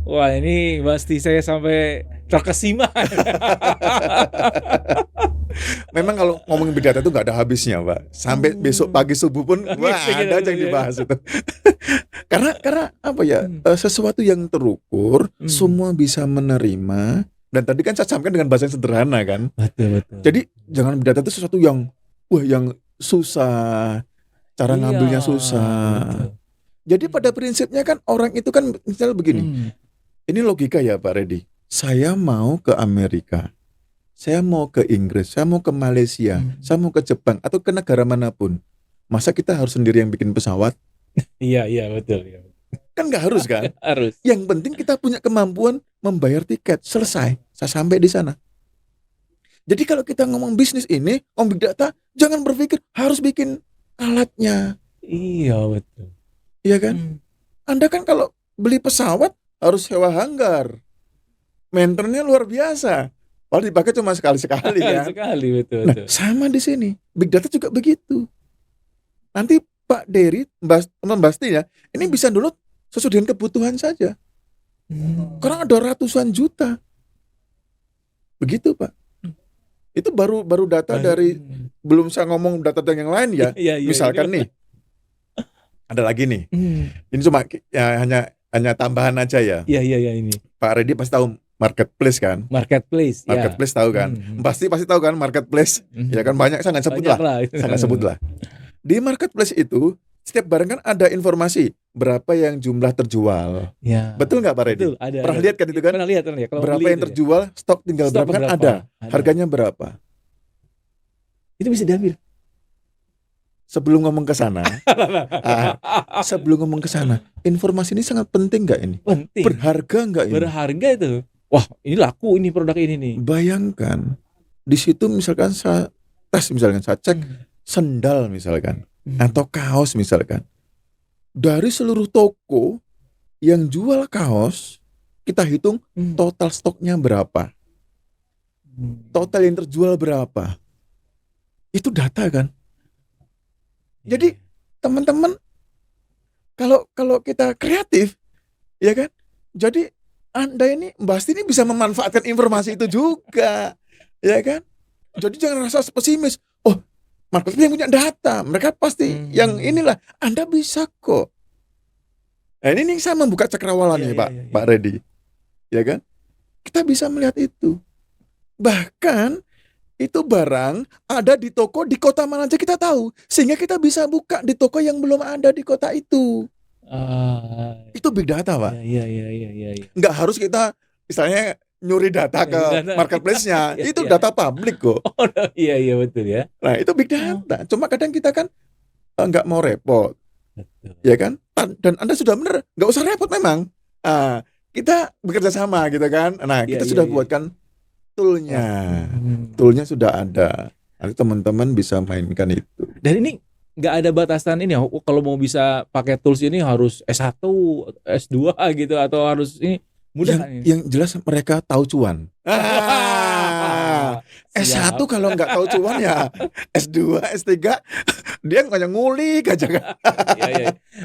B: Wah, ini pasti saya sampai terkesima.
A: Memang kalau ngomongin big data itu nggak ada habisnya Pak. Sampai besok pagi subuh pun wah ada aja yang dibahas itu. Karena apa ya, sesuatu yang terukur, semua bisa menerima. Dan tadi kan saya sampaikan dengan bahasa yang sederhana kan.
B: Betul.
A: Jadi jangan big data itu sesuatu yang yang susah, cara ngambilnya susah.
B: Betul.
A: Jadi pada prinsipnya kan orang itu kan misalnya begini. Ini logika ya Pak Redi. Saya mau ke Amerika, saya mau ke Inggris, saya mau ke Malaysia, saya mau ke Jepang atau ke negara manapun. Masa kita harus sendiri yang bikin pesawat?
B: Iya, betul.
A: Kan nggak harus kan?
B: Harus.
A: Yang penting kita punya kemampuan membayar tiket, selesai. Saya sampai di sana. Jadi kalau kita ngomong bisnis ini, ngomong big data, jangan berpikir harus bikin alatnya.
B: Iya, betul.
A: Iya kan? Anda kan kalau beli pesawat harus sewa hanggar. Maintenance-nya luar biasa. Kalau dipakai cuma sekali-sekali kan.
B: Sekali, betul.
A: Nah, sama di sini. Big data juga begitu. Nanti Pak Dery, Mbak Basti ya, ini bisa download sesuai dengan kebutuhan saja. Karena ada ratusan juta. Begitu Pak. Itu baru data dari, belum saya ngomong data yang lain ya.
B: Iya,
A: Misalkan nih, ada lagi nih. Ini cuma ya, hanya tambahan aja ya.
B: Iya ini.
A: Pak Redi pasti tahu marketplace kan?
B: Marketplace
A: Tahu kan? Pasti tahu kan marketplace. Ya kan, banyak, saya nggak sebut lah. Di marketplace itu setiap barang kan ada informasi berapa yang jumlah terjual.
B: Ya.
A: Betul nggak Pak Redi?
B: Betul, ada.
A: Pernah lihat kan itu kan?
B: Pernah lihat. Kalau
A: berapa yang terjual, stok tinggal berapa kan ada. Harganya berapa?
B: Itu bisa diambil.
A: Sebelum ngomong ke sana, informasi ini sangat penting nggak ini?
B: Penting.
A: Berharga nggak ini?
B: Berharga itu. Wah, ini laku ini produk ini nih.
A: Bayangkan di situ misalkan saya tes, misalkan saya cek sendal misalkan atau kaos misalkan, dari seluruh toko yang jual kaos kita hitung total stoknya berapa, total yang terjual berapa, itu data kan. Jadi teman-teman, kalau kita kreatif, ya kan, jadi Anda ini, Mbak Asti ini bisa memanfaatkan informasi itu juga, ya kan. Jadi jangan rasa pesimis. Oh, marketing yang punya data, mereka pasti yang inilah. Anda bisa kok. Nah, ini saya membuka cakrawala nih Pak Redi, ya kan. Kita bisa melihat itu. Bahkan itu barang ada di toko di kota mana aja kita tahu, sehingga kita bisa buka di toko yang belum ada di kota itu. Itu big data Pak.
B: Iya.
A: Nggak harus kita misalnya nyuri data ke marketplace-nya. Itu data publik kok.
B: Iya betul ya.
A: Nah itu big data. Cuma kadang kita kan nggak mau repot. Betul. Ya kan? Dan Anda sudah benar, nggak usah repot memang. Kita bekerja sama gitu kan. Nah kita sudah buatkan toolnya sudah ada. Nanti teman-teman bisa mainkan itu.
B: Dan ini nggak ada batasan ini. Kalau mau bisa pakai tools ini harus S1, S2 gitu, atau harus ini mudah.
A: Yang jelas mereka tahu cuan. S1 kalau nggak tahu cuan ya S2, S3 dia hanya ngulik aja kan.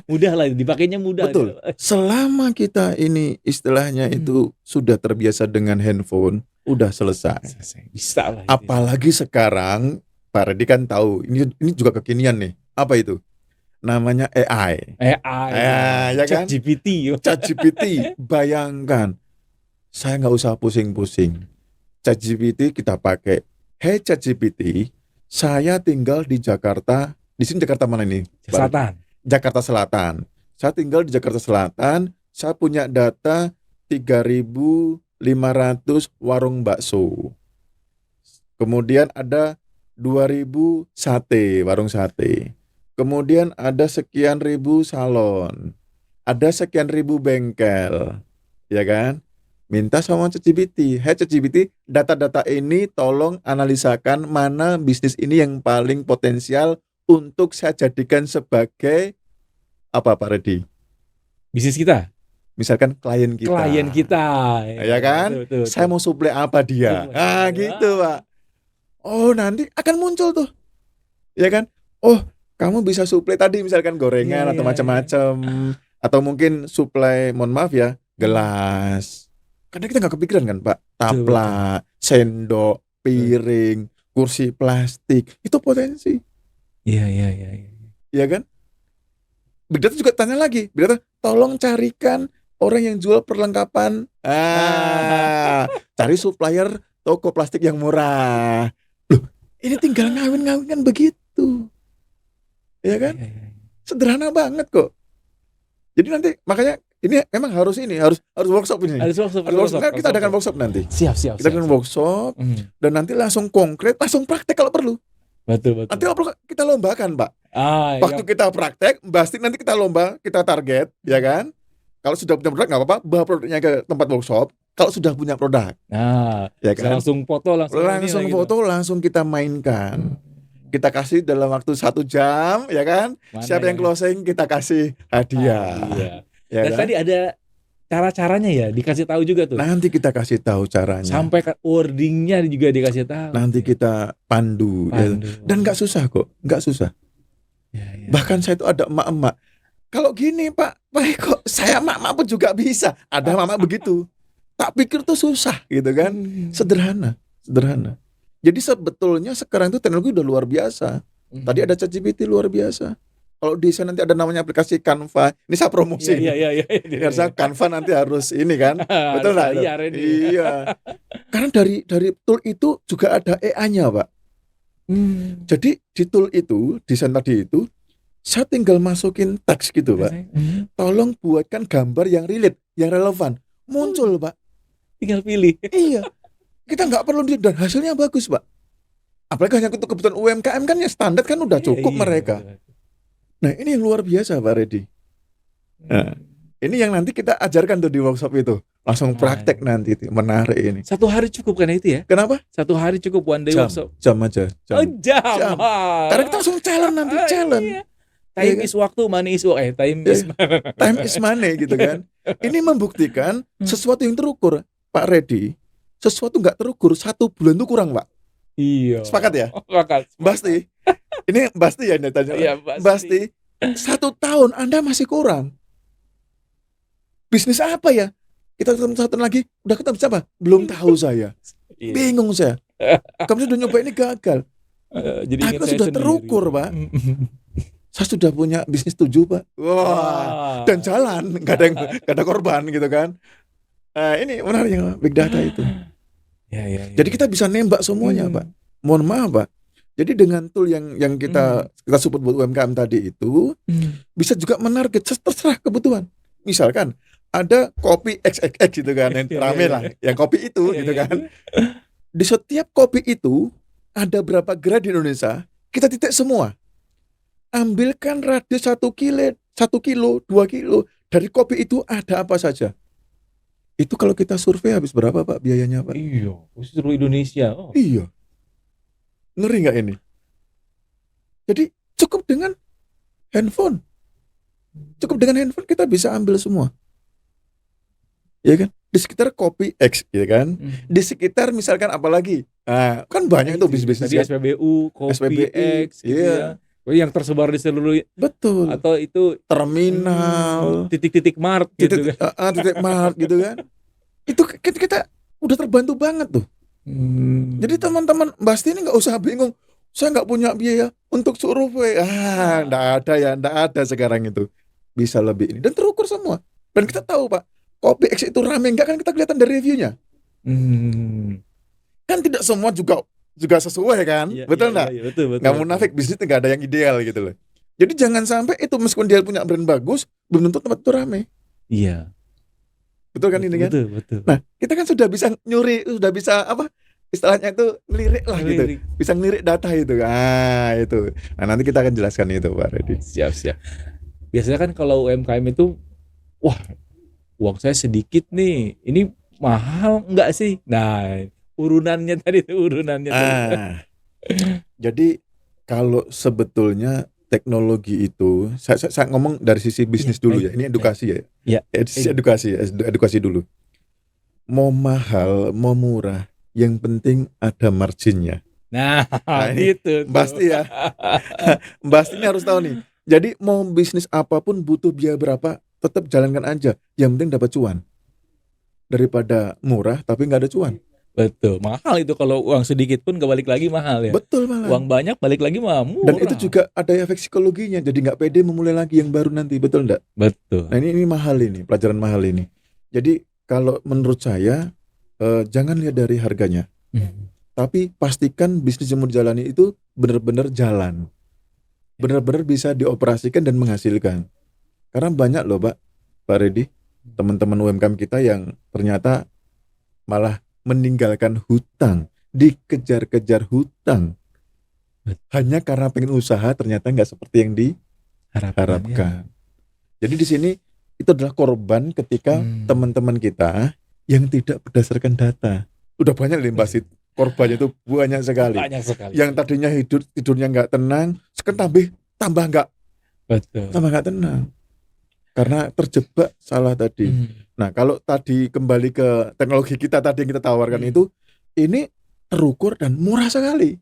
B: Mudah lah, dipakainya mudah.
A: Betul. Selama kita ini istilahnya itu sudah terbiasa dengan handphone, udah selesai.
B: Selesai. Bisa lah.
A: Apalagi sekarang Pak Redi kan tahu ini juga kekinian nih. Apa itu? Namanya AI. Ya kan?
B: ChatGPT.
A: ChatGPT. Bayangkan, saya nggak usah pusing-pusing. ChatGPT kita pakai. Hey ChatGPT, saya tinggal di Jakarta. Di sini Jakarta mana ini?
B: Selatan.
A: Jakarta Selatan. Saya tinggal di Jakarta Selatan. Saya punya data 3.500 warung bakso. Kemudian ada 2.000 warung sate. Kemudian ada sekian ribu salon. Ada sekian ribu bengkel. Ya kan? Minta sama ChatGPT. Hey ChatGPT, data-data ini tolong analisakan mana bisnis ini yang paling potensial untuk saya jadikan sebagai apa Pak Redi?
B: Bisnis kita.
A: Misalkan klien kita. Ya kan?
B: Betul.
A: Saya mau suplai apa dia? Gitu Pak. Oh nanti akan muncul tuh. Ya kan? Oh kamu bisa suplai tadi misalkan gorengan atau macam-macam. Atau mungkin suplai, mohon maaf ya, gelas. Karena kita nggak kepikiran kan Pak. Taplak, sendok, piring, kursi plastik. Itu potensi.
B: Iya.
A: Iya kan? Big Data juga tanya lagi. Big Data, tolong carikan orang yang jual perlengkapan. Cari supplier toko plastik yang murah. Loh, ini tinggal ngawin-ngawin kan begitu. Iya kan? Sederhana banget kok. Jadi nanti makanya ini memang harus workshop ini.
B: Harus workshop.
A: Kita adakan workshop nanti.
B: Siap.
A: Kita akan workshop dan nanti langsung konkret, langsung praktek kalau perlu.
B: Betul.
A: Nanti kita lombakan, Pak. Waktu kita praktek, pasti nanti kita lomba, kita target, ya kan? Kalau sudah punya produk nggak apa-apa, bawa produknya ke tempat workshop. Kalau sudah punya produk, ya kan?
B: Langsung foto,
A: langsung kita mainkan. Kita kasih dalam waktu 1 jam, ya kan? Siapa yang closing kita kasih hadiah. Ya
B: dan
A: kan?
B: tadi ada cara-caranya ya, dikasih tahu juga tuh.
A: Nanti kita kasih tahu caranya.
B: Sampai wordingnya juga dikasih tahu.
A: Nanti kita pandu. Ya. Dan nggak susah kok, nggak susah.
B: Ya.
A: Bahkan saya itu ada emak-emak. Kalau gini Pak kok saya emak-emak pun juga bisa. Ada emak-emak begitu. Tak pikir tuh susah gitu kan. Sederhana. Jadi sebetulnya sekarang itu teknologi udah luar biasa. Tadi ada ChatGPT luar biasa. Kalau desain nanti ada namanya aplikasi Canva. Ini saya promosi.
B: Iya.
A: Karena Canva nanti harus ini kan. Betul nggak? Iya. Karena dari tool itu juga ada AI-nya Pak. Jadi di tool itu, desain tadi itu, saya tinggal masukin teks gitu Pak. Tolong buatkan gambar yang relate, yang relevan. Muncul Pak.
B: Tinggal pilih.
A: Iya. Kita nggak perlu dan hasilnya bagus Pak. Apalagi hanya untuk kebutuhan UMKM kan ya standar kan udah cukup mereka. Nah ini yang luar biasa Pak Redi. Nah, ini yang nanti kita ajarkan tuh di workshop itu. Langsung praktek nanti itu. Menarik ini.
B: 1 hari cukup kan itu ya?
A: Kenapa?
B: 1 hari cukup one day workshop.
A: Jam aja.
B: Jam.
A: Karena kita langsung challenge nanti.
B: Iya. Time is waktu, money is work. Time
A: is money gitu kan. Ini membuktikan sesuatu yang terukur Pak Redi. Sesuatu nggak terukur 1 bulan itu kurang Pak.
B: Iya.
A: Sepakat ya?
B: Sepakat.
A: Basti. Ini Basti ya tanya.
B: Iya,
A: Basti. 1 tahun Anda masih kurang. Bisnis apa ya? Kita ketemu 1 tahun lagi. Udah ketemu siapa? Belum tahu saya. Bingung saya. Kamu sudah nyoba ini gagal.
B: Jadi
A: Tapi sudah terukur Pak. Saya sudah punya bisnis 7 Pak. Wah. Dan jalan. Gak ada korban gitu kan. Ini menariknya Big Data itu. Ya. Jadi kita bisa nembak semuanya Pak. Mohon maaf Pak. Jadi dengan tool yang kita support buat UMKM tadi itu bisa juga menarget terserah kebutuhan. Misalkan ada kopi XXX gitu kan yang rame lah, yang kopi itu gitu kan. Di setiap kopi itu ada berapa gerai di Indonesia, kita titik semua. Ambilkan radius 1 kilo, 2 kilo dari kopi itu ada apa saja. Itu kalau kita survei habis berapa Pak biayanya Pak?
B: Iya, seluruh Indonesia.
A: Iya. Ngeri nggak ini? Jadi cukup dengan handphone. Kita bisa ambil semua. Ya kan? Di sekitar kopi X ya kan? Di sekitar misalkan apalagi? Kan banyak itu bisnis-bisnis.
B: Tadi SPBU, kopi X gitu ya. Yang tersebar di seluruh.
A: Betul.
B: Atau itu
A: terminal,
B: titik-titik mart gitu kan.
A: Titik mart gitu kan. Itu kita udah terbantu banget tuh. Jadi teman-teman Basti ini nggak usah bingung. Saya nggak punya biaya untuk survei. Nggak ada sekarang itu. Bisa lebih ini dan terukur semua. Dan kita tahu Pak, Kopi X itu rame nggak kan kita kelihatan dari reviewnya. Kan tidak semua juga sesuai kan, betul nggak?
B: Iya, betul.
A: Nggak munafik, bisnis nggak ada yang ideal gitu loh. Jadi jangan sampai itu meskipun dia punya brand bagus, belum tentu tempat itu rame.
B: Iya.
A: Betul kan ini kan?
B: Betul.
A: Nah, kita kan sudah bisa nyuri, sudah bisa apa? Istilahnya itu ngelirik lah gitu. Bisa ngelirik data itu. Itu. Nah, nanti kita akan jelaskan itu Pak Reddy.
B: Siap. Biasanya kan kalau UMKM itu, wah, uang saya sedikit nih. Ini mahal enggak sih? Nah, urunannya tadi.
A: Jadi kalau sebetulnya teknologi itu, saya ngomong dari sisi bisnis dulu ya. Ini edukasi ya.
B: Ya.
A: Sisi edukasi dulu. Mau mahal, mau murah, yang penting ada marginnya.
B: Nah
A: ini
B: gitu.
A: Pasti ya. Pasti ini harus tahu nih. Jadi mau bisnis apapun butuh biaya berapa, tetap jalankan aja. Yang penting dapat cuan. Daripada murah tapi nggak ada cuan.
B: Betul, mahal itu kalau uang sedikit pun balik lagi mahal ya.
A: Betul malah.
B: Uang banyak balik lagi murah.
A: Dan itu juga ada efek psikologinya, jadi nggak pede memulai lagi yang baru nanti, betul nggak?
B: Betul.
A: Nah ini mahal ini, pelajaran mahal ini. Jadi kalau menurut saya jangan lihat dari harganya, tapi pastikan bisnis yang mau dijalani itu benar-benar jalan, benar-benar bisa dioperasikan dan menghasilkan. Karena banyak loh Pak Reddy, teman-teman UMKM kita yang ternyata malah meninggalkan hutang, dikejar-kejar hutang, hanya karena pengen usaha ternyata nggak seperti yang diharapkan. Jadi di sini itu adalah korban ketika teman-teman kita yang tidak berdasarkan data. Udah banyak limpasit korbannya itu banyak sekali. Yang tadinya tidurnya nggak tenang, sekarang tambah nggak tenang. Karena terjebak salah tadi. Nah, kalau tadi kembali ke teknologi kita tadi yang kita tawarkan itu, ini terukur dan murah sekali.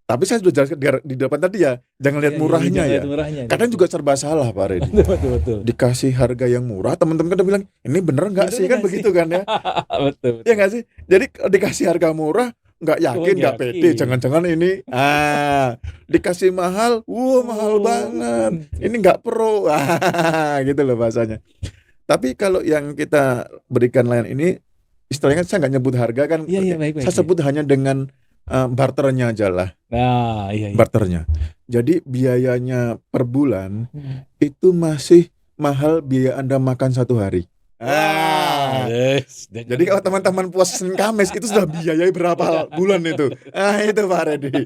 A: Tapi saya sudah jelaskan di depan tadi ya, jangan lihat murahnya ya. Kadang juga serba salah Pak Reddy.
B: Betul.
A: Dikasih harga yang murah, teman-teman kan bilang, ini bener nggak sih kan begitu kan ya?
B: Betul.
A: Ya nggak sih? Jadi dikasih harga murah, nggak yakin, nggak pede, jangan-jangan ini dikasih mahal, mahal banget, ini nggak pro, gitu loh bahasanya. Tapi kalau yang kita berikan layanan ini, istilahnya saya nggak nyebut harga kan,
B: baik,
A: saya sebut hanya dengan barternya aja lah.
B: Nah, iya.
A: Barternya. Jadi biayanya per bulan itu masih mahal biaya Anda makan satu hari. Jadi kalau teman-teman puas Senin Kamis itu sudah biayai berapa bulan itu? Itu Pak Reddy.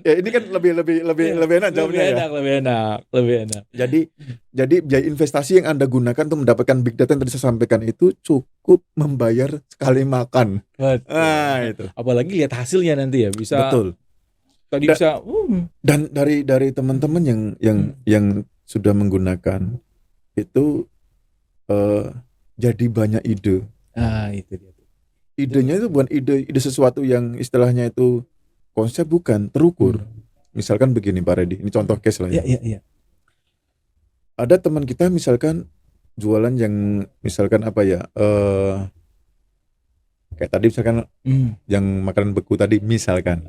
A: Ya ini kan lebih enak jawabnya
B: Lebih enak.
A: Jadi biaya investasi yang Anda gunakan untuk mendapatkan big data yang tadi saya sampaikan itu cukup membayar sekali makan.
B: Betul.
A: Itu.
B: Apalagi lihat hasilnya nanti ya bisa.
A: Betul.
B: Tadi bisa.
A: Dan dari teman-teman yang sudah menggunakan itu jadi banyak ide.
B: Itu dia.
A: Idenya itu bukan ide sesuatu yang istilahnya itu konsep, bukan terukur. Misalkan begini Pak Reddy, ini contoh case lah ya.
B: Iya.
A: Ada teman kita misalkan jualan yang misalkan apa ya, kayak tadi misalkan yang makanan beku tadi misalkan.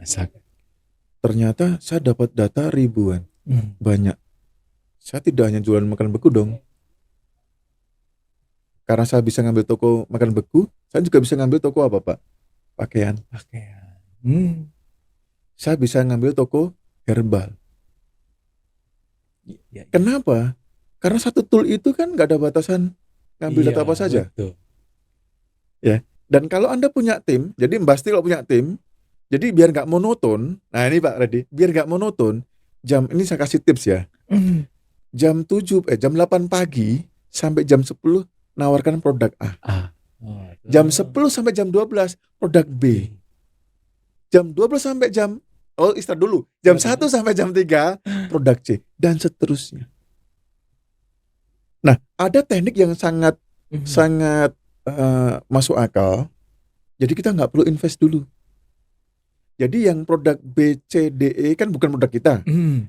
A: Ternyata saya dapat data ribuan, banyak. Saya tidak hanya jualan makanan beku dong. Karena saya bisa ngambil toko makan beku, saya juga bisa ngambil toko apa Pak? Pakaian. Saya bisa ngambil toko herbal. Kenapa? Karena satu tool itu kan nggak ada batasan ngambil data apa saja.
B: Betul.
A: Ya. Dan kalau Anda punya tim, jadi Mbak Sti kalau punya tim, jadi biar nggak monoton. Nah ini Pak Reddy, biar nggak monoton. Ini saya kasih tips ya. Jam 8 pagi sampai jam 10 nawarkan produk A. Jam 10 sampai jam 12 produk B. Jam 12 sampai jam istirahat dulu. Jam 1 sampai jam 3 produk C dan seterusnya. Nah, ada teknik yang sangat masuk akal. Jadi kita nggak perlu invest dulu. Jadi yang produk B, C, D, E kan bukan produk kita.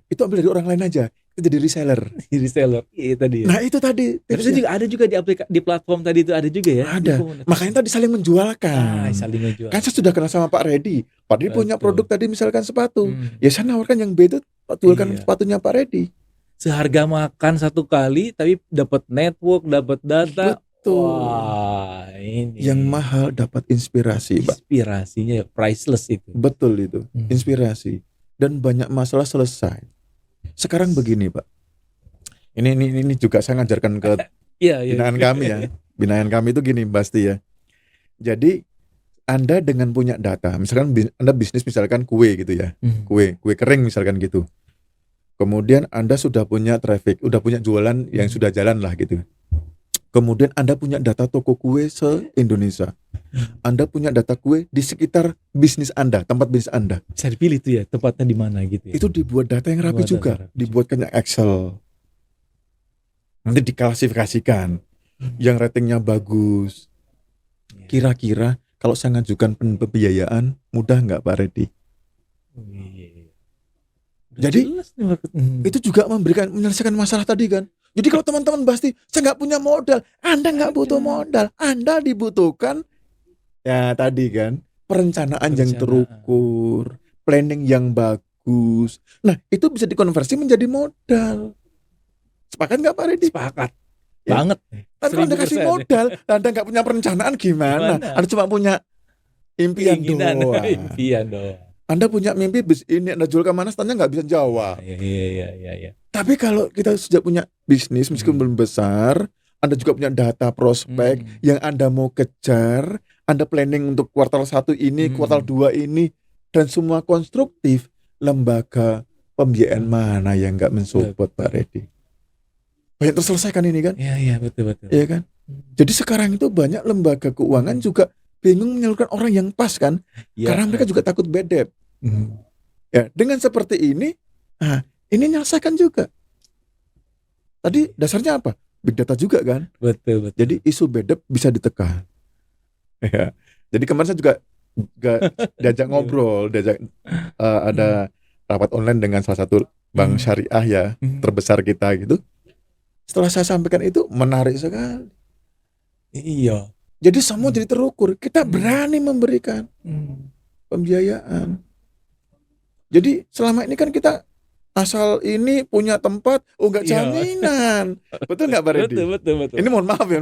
A: Itu ambil dari orang lain aja. Itu jadi reseller.
B: Di reseller. Iya tadi ya.
A: Nah itu tadi.
B: Terus
A: tipsnya.
B: juga ada juga di platform tadi itu ada juga ya.
A: Ada. Makanya tadi saling menjualkan.
B: Saling ngejual.
A: Kan saya sudah kenal sama Pak Reddy. Pak Reddy punya
B: Betul.
A: produk tadi misalkan sepatu.
B: Hmm.
A: Ya saya nawarkan yang B itu jualkan
B: Iya.
A: sepatunya Pak Reddy.
B: Seharga makan satu kali tapi dapat network, dapat data.
A: Betul.
B: Wah, ini
A: Yang mahal dapat inspirasi, Pak.
B: inspirasinya ya priceless itu.
A: Betul itu. Inspirasi. Dan banyak masalah selesai. Sekarang begini, Pak. Ini juga saya ngajarkan ke
B: Iya,
A: binaan kami ya. Binaan kami itu gini, pasti ya. Jadi Anda dengan punya data, misalkan Anda bisnis misalkan kue gitu ya. Kue kering misalkan gitu. Kemudian Anda sudah punya traffic, udah punya jualan yang sudah jalan lah gitu. Kemudian Anda punya data toko kue se-Indonesia. Anda punya data kue di sekitar bisnis Anda, tempat bisnis Anda.
B: Bisa dipilih tuh ya tempatnya di mana gitu ya.
A: Itu dibuat data yang rapi
B: Dibuat
A: juga.
B: data rapi.
A: Dibuatkan yang Excel. Nanti diklasifikasikan. Yang ratingnya bagus.
B: Iya.
A: Kira-kira kalau saya ngajukan pembiayaan, mudah nggak Pak Reddy?
B: Iya.
A: Jadi,
B: jelas nih market.
A: Itu juga menyelesaikan masalah tadi kan. Jadi kalau teman-teman pasti saya nggak punya modal, Anda nggak butuh modal, Anda dibutuhkan ya tadi kan perencanaan yang terukur, planning yang bagus. Nah itu bisa dikonversi menjadi modal. Sepakat nggak Pak Reddy?
B: Sepakat
A: Ya.
B: banget.
A: Tapi kalau Anda kasih
B: 1000%.
A: modal, Anda nggak punya perencanaan gimana?
B: Gimana?
A: Anda cuma punya impian
B: Keinginan,
A: doang.
B: impian doang.
A: Anda punya mimpi bis ini Anda jual ke mana, tanya nggak bisa jawab.
B: Iya.
A: Tapi kalau kita sudah punya bisnis meskipun belum besar, Anda juga punya data prospek yang Anda mau kejar, Anda planning untuk kuartal 1 ini, kuartal 2 ini, dan semua konstruktif, lembaga pembiayaan mana yang nggak mensupport Pak Reddy? Banyak terselesaikan ini kan?
B: Iya, betul.
A: Iya kan? Jadi sekarang itu banyak lembaga keuangan juga bingung menyalurkan orang yang pas kan?
B: Ya.
A: Karena mereka juga takut bad debt. Ya, dengan seperti ini, ini menyelesaikan juga. Tadi dasarnya apa? Big data juga kan?
B: Betul.
A: Jadi isu bad debt bisa ditekan. Ya. Jadi kemarin saya juga diajak ngobrol, ada rapat online dengan salah satu bank syariah ya, terbesar kita gitu. Setelah saya sampaikan itu menarik sekali.
B: Iya.
A: Jadi semua jadi terukur. Kita berani memberikan pembiayaan. Jadi selama ini kan kita asal ini punya tempat, nggak jaminan. Betul nggak Pak Reddy?
B: Betul.
A: Ini mohon maaf ya.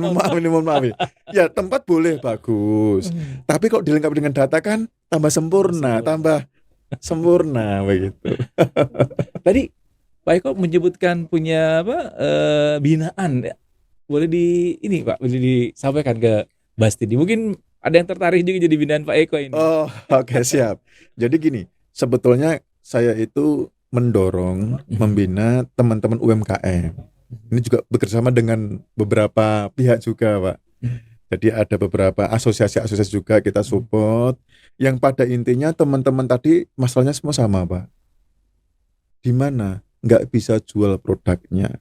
A: Ya tempat boleh bagus. Tapi kalau dilengkapi dengan data kan tambah sempurna begitu.
B: Tadi Pak Eko menyebutkan punya binaan. Boleh boleh disampaikan ke Bastidi. Mungkin ada yang tertarik juga jadi binaan Pak Eko ini.
A: Oh, oke, siap. Jadi gini, sebetulnya saya itu mendorong membina teman-teman UMKM. Ini juga bekerjasama dengan beberapa pihak juga, Pak. Jadi ada beberapa asosiasi-asosiasi juga kita support. Yang pada intinya teman-teman tadi masalahnya semua sama, Pak. Di mana nggak bisa jual produknya.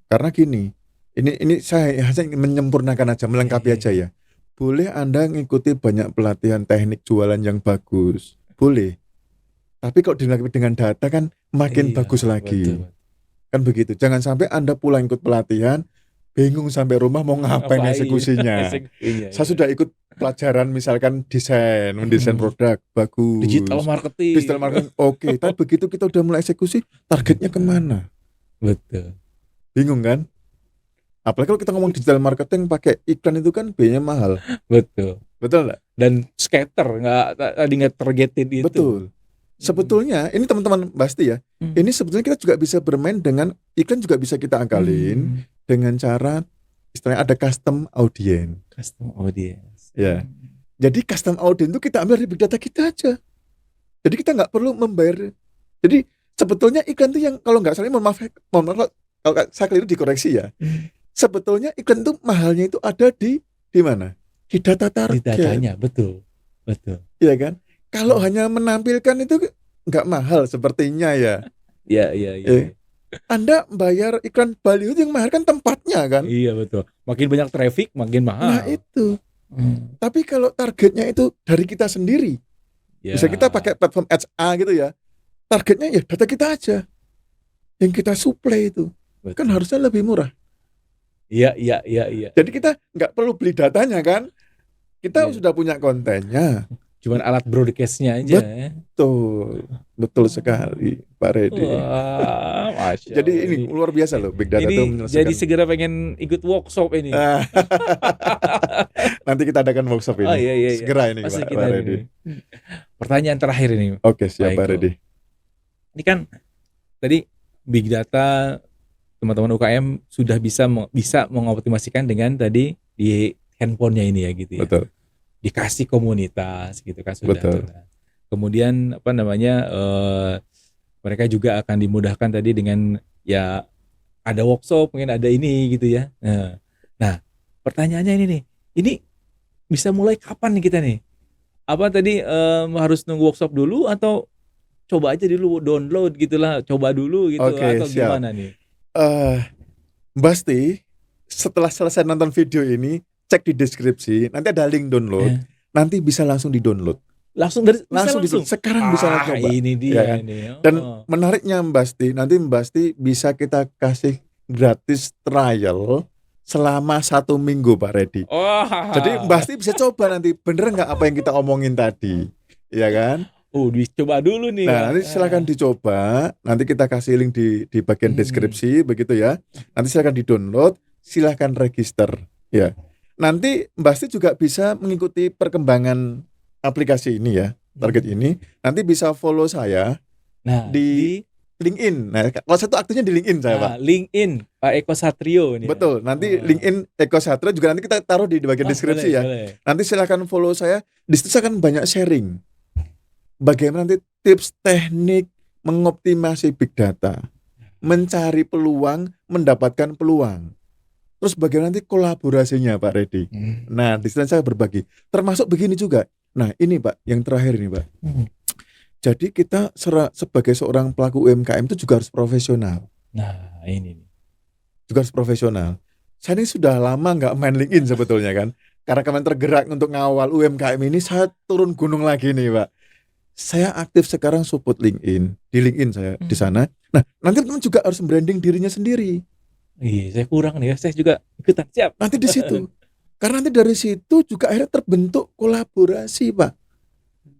A: Karena gini, ini saya hanya menyempurnakan aja, melengkapi aja ya. Boleh Anda ngikuti banyak pelatihan teknik jualan yang bagus, boleh. Tapi kalau dilengkapi dengan data kan makin bagus lagi.
B: Betul.
A: Kan begitu. Jangan sampai Anda pulang ikut pelatihan, bingung sampai rumah mau ngapain eksekusinya. Saya sudah ikut pelajaran misalkan mendesain produk bagus.
B: Digital marketing.
A: Oke. Tapi begitu kita udah mulai eksekusi, targetnya kemana?
B: Betul.
A: Bingung kan? Apalagi kalau kita ngomong digital marketing pakai iklan itu kan biayanya mahal.
B: Betul
A: Betul nggak?
B: Dan scatter nggak targeted itu.
A: Betul. Sebetulnya ini teman-teman pasti ya. Ini sebetulnya kita juga bisa bermain dengan iklan, juga bisa kita akalin dengan cara istilahnya ada custom audience.
B: Custom audience.
A: Ya. Jadi custom audience itu kita ambil dari big data kita aja. Jadi kita nggak perlu membayar. Jadi sebetulnya iklan itu yang kalau nggak salah, mohon maaf kalau saya keliru dikoreksi ya. Sebetulnya iklan itu mahalnya itu ada di mana? Di data target.
B: Di datanya, betul.
A: Iya kan? Kalau hanya menampilkan itu nggak mahal sepertinya ya.
B: Iya.
A: Anda bayar iklan baliho yang mahal kan tempatnya kan?
B: Iya betul. Makin banyak traffic makin mahal.
A: Nah itu. Tapi kalau targetnya itu dari kita sendiri,
B: Ya.
A: Bisa kita pakai platform ads A gitu ya. Targetnya ya data kita aja. Yang kita supply itu. Kan
B: Betul.
A: harusnya lebih murah.
B: Iya.
A: Jadi kita nggak perlu beli datanya kan. Kita
B: Iya.
A: sudah punya kontennya.
B: Cuman alat broadcast-nya aja. ya.
A: Betul sekali Pak Redi.
B: Wah, Masya
A: Jadi
B: Allah.
A: ini luar biasa loh Big Data itu
B: Ini
A: menyelesaikan.
B: jadi segera pengen ikut workshop ini.
A: Ah, nanti kita adakan workshop ini.
B: Oh iya.
A: Segera ini
B: Pasti
A: Pak
B: kita
A: Redi.
B: ini. Pertanyaan terakhir ini.
A: Oke, siap
B: Baik,
A: Pak Redi.
B: Ini kan tadi big data teman-teman UKM sudah bisa mengoptimasikan dengan tadi di handphonenya ini ya gitu ya.
A: Betul.
B: Dikasih komunitas gitu kan sudah.
A: Betul.
B: Kemudian apa namanya mereka juga akan dimudahkan tadi dengan ya ada workshop, mungkin ada ini gitu ya. Nah, pertanyaannya ini nih. Ini bisa mulai kapan nih kita nih? Apa tadi harus nunggu workshop dulu atau coba aja dulu download gitulah, coba dulu gitu
A: Oke,
B: atau
A: siap.
B: gimana nih?
A: Basti setelah selesai nonton video ini cek di deskripsi, nanti ada link download, nanti bisa langsung di-download.
B: Langsung
A: Di-download. Sekarang bisa langsung coba.
B: Ini dia
A: Ya kan?
B: nih.
A: Dan menariknya Mbasti, nanti Mbasti bisa kita kasih gratis trial selama 1 minggu Pak Redi. Jadi Mbasti bisa coba nanti bener nggak apa yang kita omongin tadi, ya kan?
B: Dicoba dulu nih.
A: Nah, nanti silakan dicoba. Nanti kita kasih link di bagian deskripsi, begitu ya. Nanti silakan di-download, silakan register, ya. Nanti Mbasti juga bisa mengikuti perkembangan aplikasi ini ya, target ini. Nanti bisa follow saya di LinkedIn. Nah, kalau saya tuh aktifnya di LinkedIn saya, Pak.
B: LinkedIn Pak Eko Satrio nih.
A: Betul. Nanti LinkedIn Eko Satrio juga nanti kita taruh di bagian deskripsi ya.
B: Boleh.
A: Nanti silakan follow saya. Di situ saya akan banyak sharing. Bagaimana nanti tips teknik mengoptimasi big data, mencari peluang, mendapatkan peluang. Terus bagaimana nanti kolaborasinya Pak Redi. Nah, di situ saya berbagi. Termasuk begini juga. Nah, ini Pak, yang terakhir ini Pak. Jadi kita sebagai seorang pelaku UMKM itu juga harus profesional.
B: Nah, ini nih.
A: Juga harus profesional. Saya ini sudah lama nggak main LinkedIn sebetulnya kan. Karena kemarin tergerak untuk ngawal UMKM ini, saya turun gunung lagi nih Pak. Saya aktif sekarang support LinkedIn. Di LinkedIn saya di sana. Nah, nanti teman juga harus branding dirinya sendiri.
B: Iya, saya kurang nih ya. Saya juga ikutan, siap.
A: Nanti di situ. Karena nanti dari situ juga akhirnya terbentuk kolaborasi, Pak.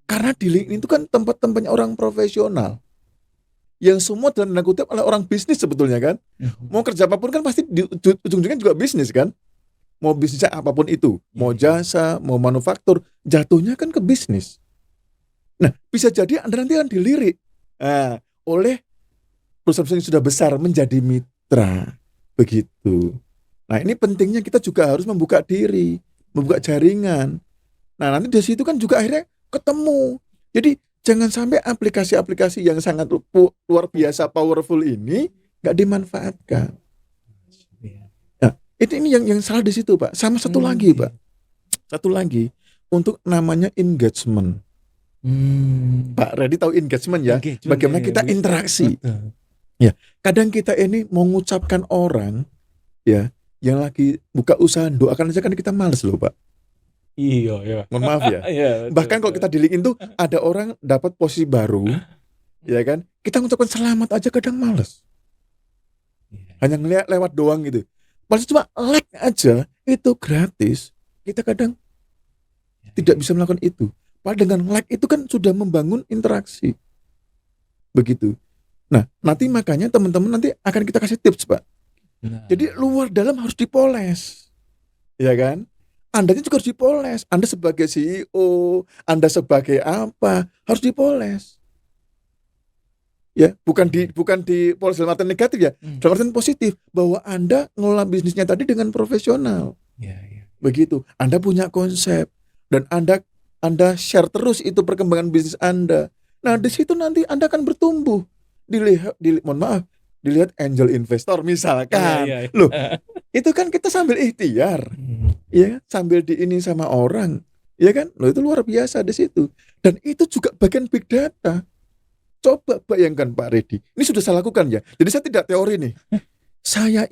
A: Karena di LinkedIn itu kan tempat-tempatnya orang profesional. Yang semua dalam tanda kutip oleh orang bisnis sebetulnya kan. Mau kerja apapun kan pasti di ujung-ujungnya juga bisnis kan. Mau bisnisnya apapun itu. Mau jasa, mau manufaktur. Jatuhnya kan ke bisnis. Nah, bisa jadi Anda nanti akan dilirik oleh perusahaan-perusahaan yang sudah besar menjadi mitra. Begitu. Nah, ini pentingnya kita juga harus membuka diri, membuka jaringan. Nah, nanti dari situ kan juga akhirnya ketemu. Jadi jangan sampai aplikasi-aplikasi yang sangat luar biasa powerful ini nggak dimanfaatkan. Nah, ini yang salah di situ, Pak. Sama satu lagi, Pak. Satu lagi untuk namanya engagement. Pak Redi tahu engagement ya? Bagaimana kita interaksi. Ya, kadang kita ini mau mengucapkan orang ya yang lagi buka usaha doakan aja kan kita males loh Pak.
B: Iya.
A: Mohon maaf ya. Bahkan kalau kita di LinkedIn tuh ada orang dapat posisi baru, ya kan? Kita mengucapkan selamat aja kadang males. Hanya ngeliat lewat doang gitu. Pas cuma like aja itu gratis. Kita kadang tidak bisa melakukan itu. Padahal dengan like itu kan sudah membangun interaksi. Begitu. Nah, nanti makanya teman-teman nanti akan kita kasih tips, Pak. Jadi luar dalam harus dipoles. Ya kan? Anda juga harus dipoles. Anda sebagai CEO, Anda sebagai apa, harus dipoles. Ya, bukan di poles dalam arti negatif ya, dalam arti positif bahwa Anda ngelola bisnisnya tadi dengan profesional. Begitu. Anda punya konsep dan Anda share terus itu perkembangan bisnis Anda. Nah, di situ nanti Anda akan bertumbuh. Dilihat angel investor misalkan. Loh, itu kan kita sambil ikhtiar. Ya, sambil diini sama orang. Ya kan? Loh, itu luar biasa di situ. Dan itu juga bagian big data. Coba bayangkan Pak Redi. Ini sudah saya lakukan ya. Jadi saya tidak teori nih. Saya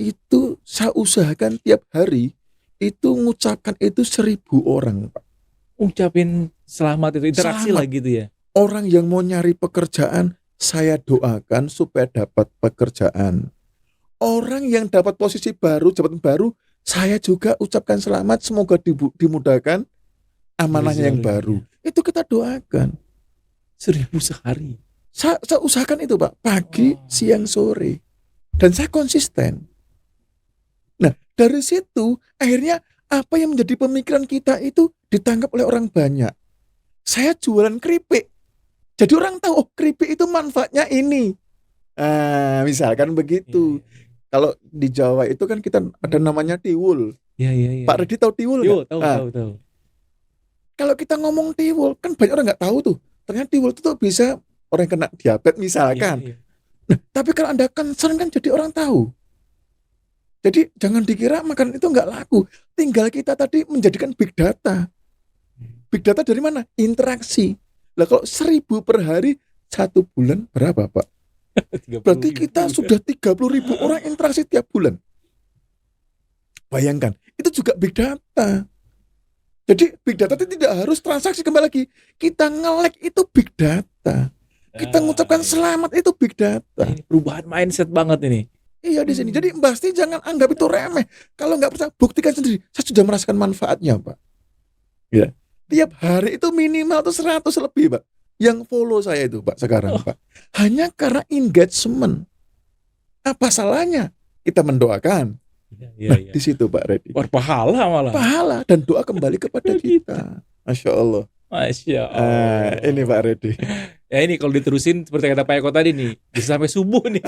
A: usahakan tiap hari itu mengucapkan itu 1000 orang, Pak.
B: Ucapin selamat itu interaksi
A: Selamat.
B: lah gitu ya.
A: Orang yang mau nyari pekerjaan, saya doakan supaya dapat pekerjaan. Orang yang dapat posisi baru, jabatan baru, saya juga ucapkan selamat, semoga dimudahkan amanahnya yang baru. Itu kita doakan.
B: 1.000 sehari.
A: Saya usahakan itu Pak, pagi, siang, sore. Dan saya konsisten. Nah, dari situ akhirnya apa yang menjadi pemikiran kita itu ditangkap oleh orang banyak. Saya jualan keripik. Jadi orang tahu, oh keripik itu manfaatnya ini. Misalkan begitu. Kalau di Jawa itu kan kita ada namanya tiwul.
B: Iya.
A: Pak Redi tahu tiwul nggak?
B: Tahu.
A: Kalau kita ngomong tiwul, kan banyak orang nggak tahu tuh. Ternyata tiwul itu tuh bisa orang kena diabetes misalkan.
B: Iya.
A: Nah, tapi kalau Anda concern kan jadi orang tahu. Jadi jangan dikira makan itu nggak laku. Tinggal kita tadi menjadikan big data. Big data dari mana? Interaksi. Lah kalau 1.000 per hari, 1 bulan berapa Pak? Berarti kita sudah 30.000 orang interaksi tiap bulan. Bayangkan, itu juga big data. Jadi big data itu tidak harus transaksi, kembali lagi. Kita nge-like itu big data. Kita mengucapkan selamat itu big data.
B: Ini perubahan mindset banget ini.
A: Iya di sini. Jadi Mbak Sti jangan anggap itu remeh. Kalau nggak percaya, buktikan sendiri. Saya sudah merasakan manfaatnya Pak. Ya. Tiap hari itu minimal tuh 100 lebih Pak. Yang follow saya itu Pak sekarang Pak. Hanya karena engagement. Apa salahnya? Kita mendoakan.
B: Iya.
A: Di situ Pak Redi.
B: Pahala malah.
A: Pahala dan doa kembali kepada kita. Masya Allah.
B: Masya Allah.
A: Ini Pak Redi.
B: Ya ini kalau diterusin seperti kata Pak Eko tadi nih, bisa sampai subuh nih.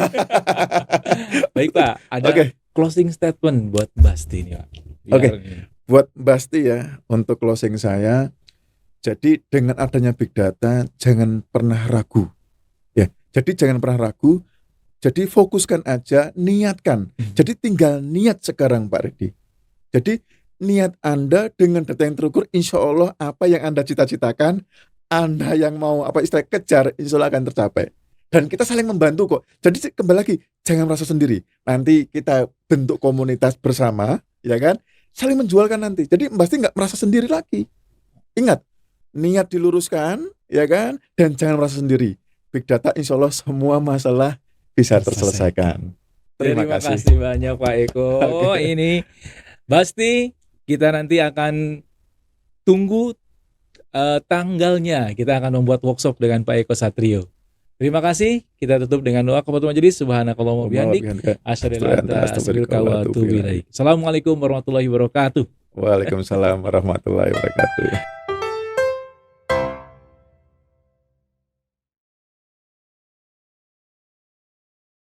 B: Baik Pak, ada closing statement buat Basti nih Pak.
A: Buat Basti ya, untuk closing saya, jadi dengan adanya big data jangan pernah ragu. Ya, jadi jangan pernah ragu. Jadi fokuskan aja, niatkan. Jadi tinggal niat sekarang Pak Redi. Jadi niat Anda dengan data yang terukur, insya Allah apa yang Anda cita-citakan, Anda yang mau kejar, insya Allah akan tercapai. Dan kita saling membantu kok. Jadi kembali lagi, jangan merasa sendiri. Nanti kita bentuk komunitas bersama, ya kan? Saling menjualkan nanti. Jadi pasti nggak merasa sendiri lagi. Ingat, niat diluruskan, ya kan? Dan jangan merasa sendiri. Big data insya Allah semua masalah bisa terselesaikan. Terima kasih
B: banyak Pak Eko. Ini Basti, kita nanti akan tunggu tanggalnya. Kita akan membuat workshop dengan Pak Eko Satrio. Terima kasih. Kita tutup dengan doa kafatul majelis. Subhanakallahumma bihamdik, asyhadu an la ilaha illa anta, astaghfiruka wa atubu ilaik. Assalamualaikum warahmatullahi wabarakatuh.
A: Waalaikumsalam warahmatullahi wabarakatuh.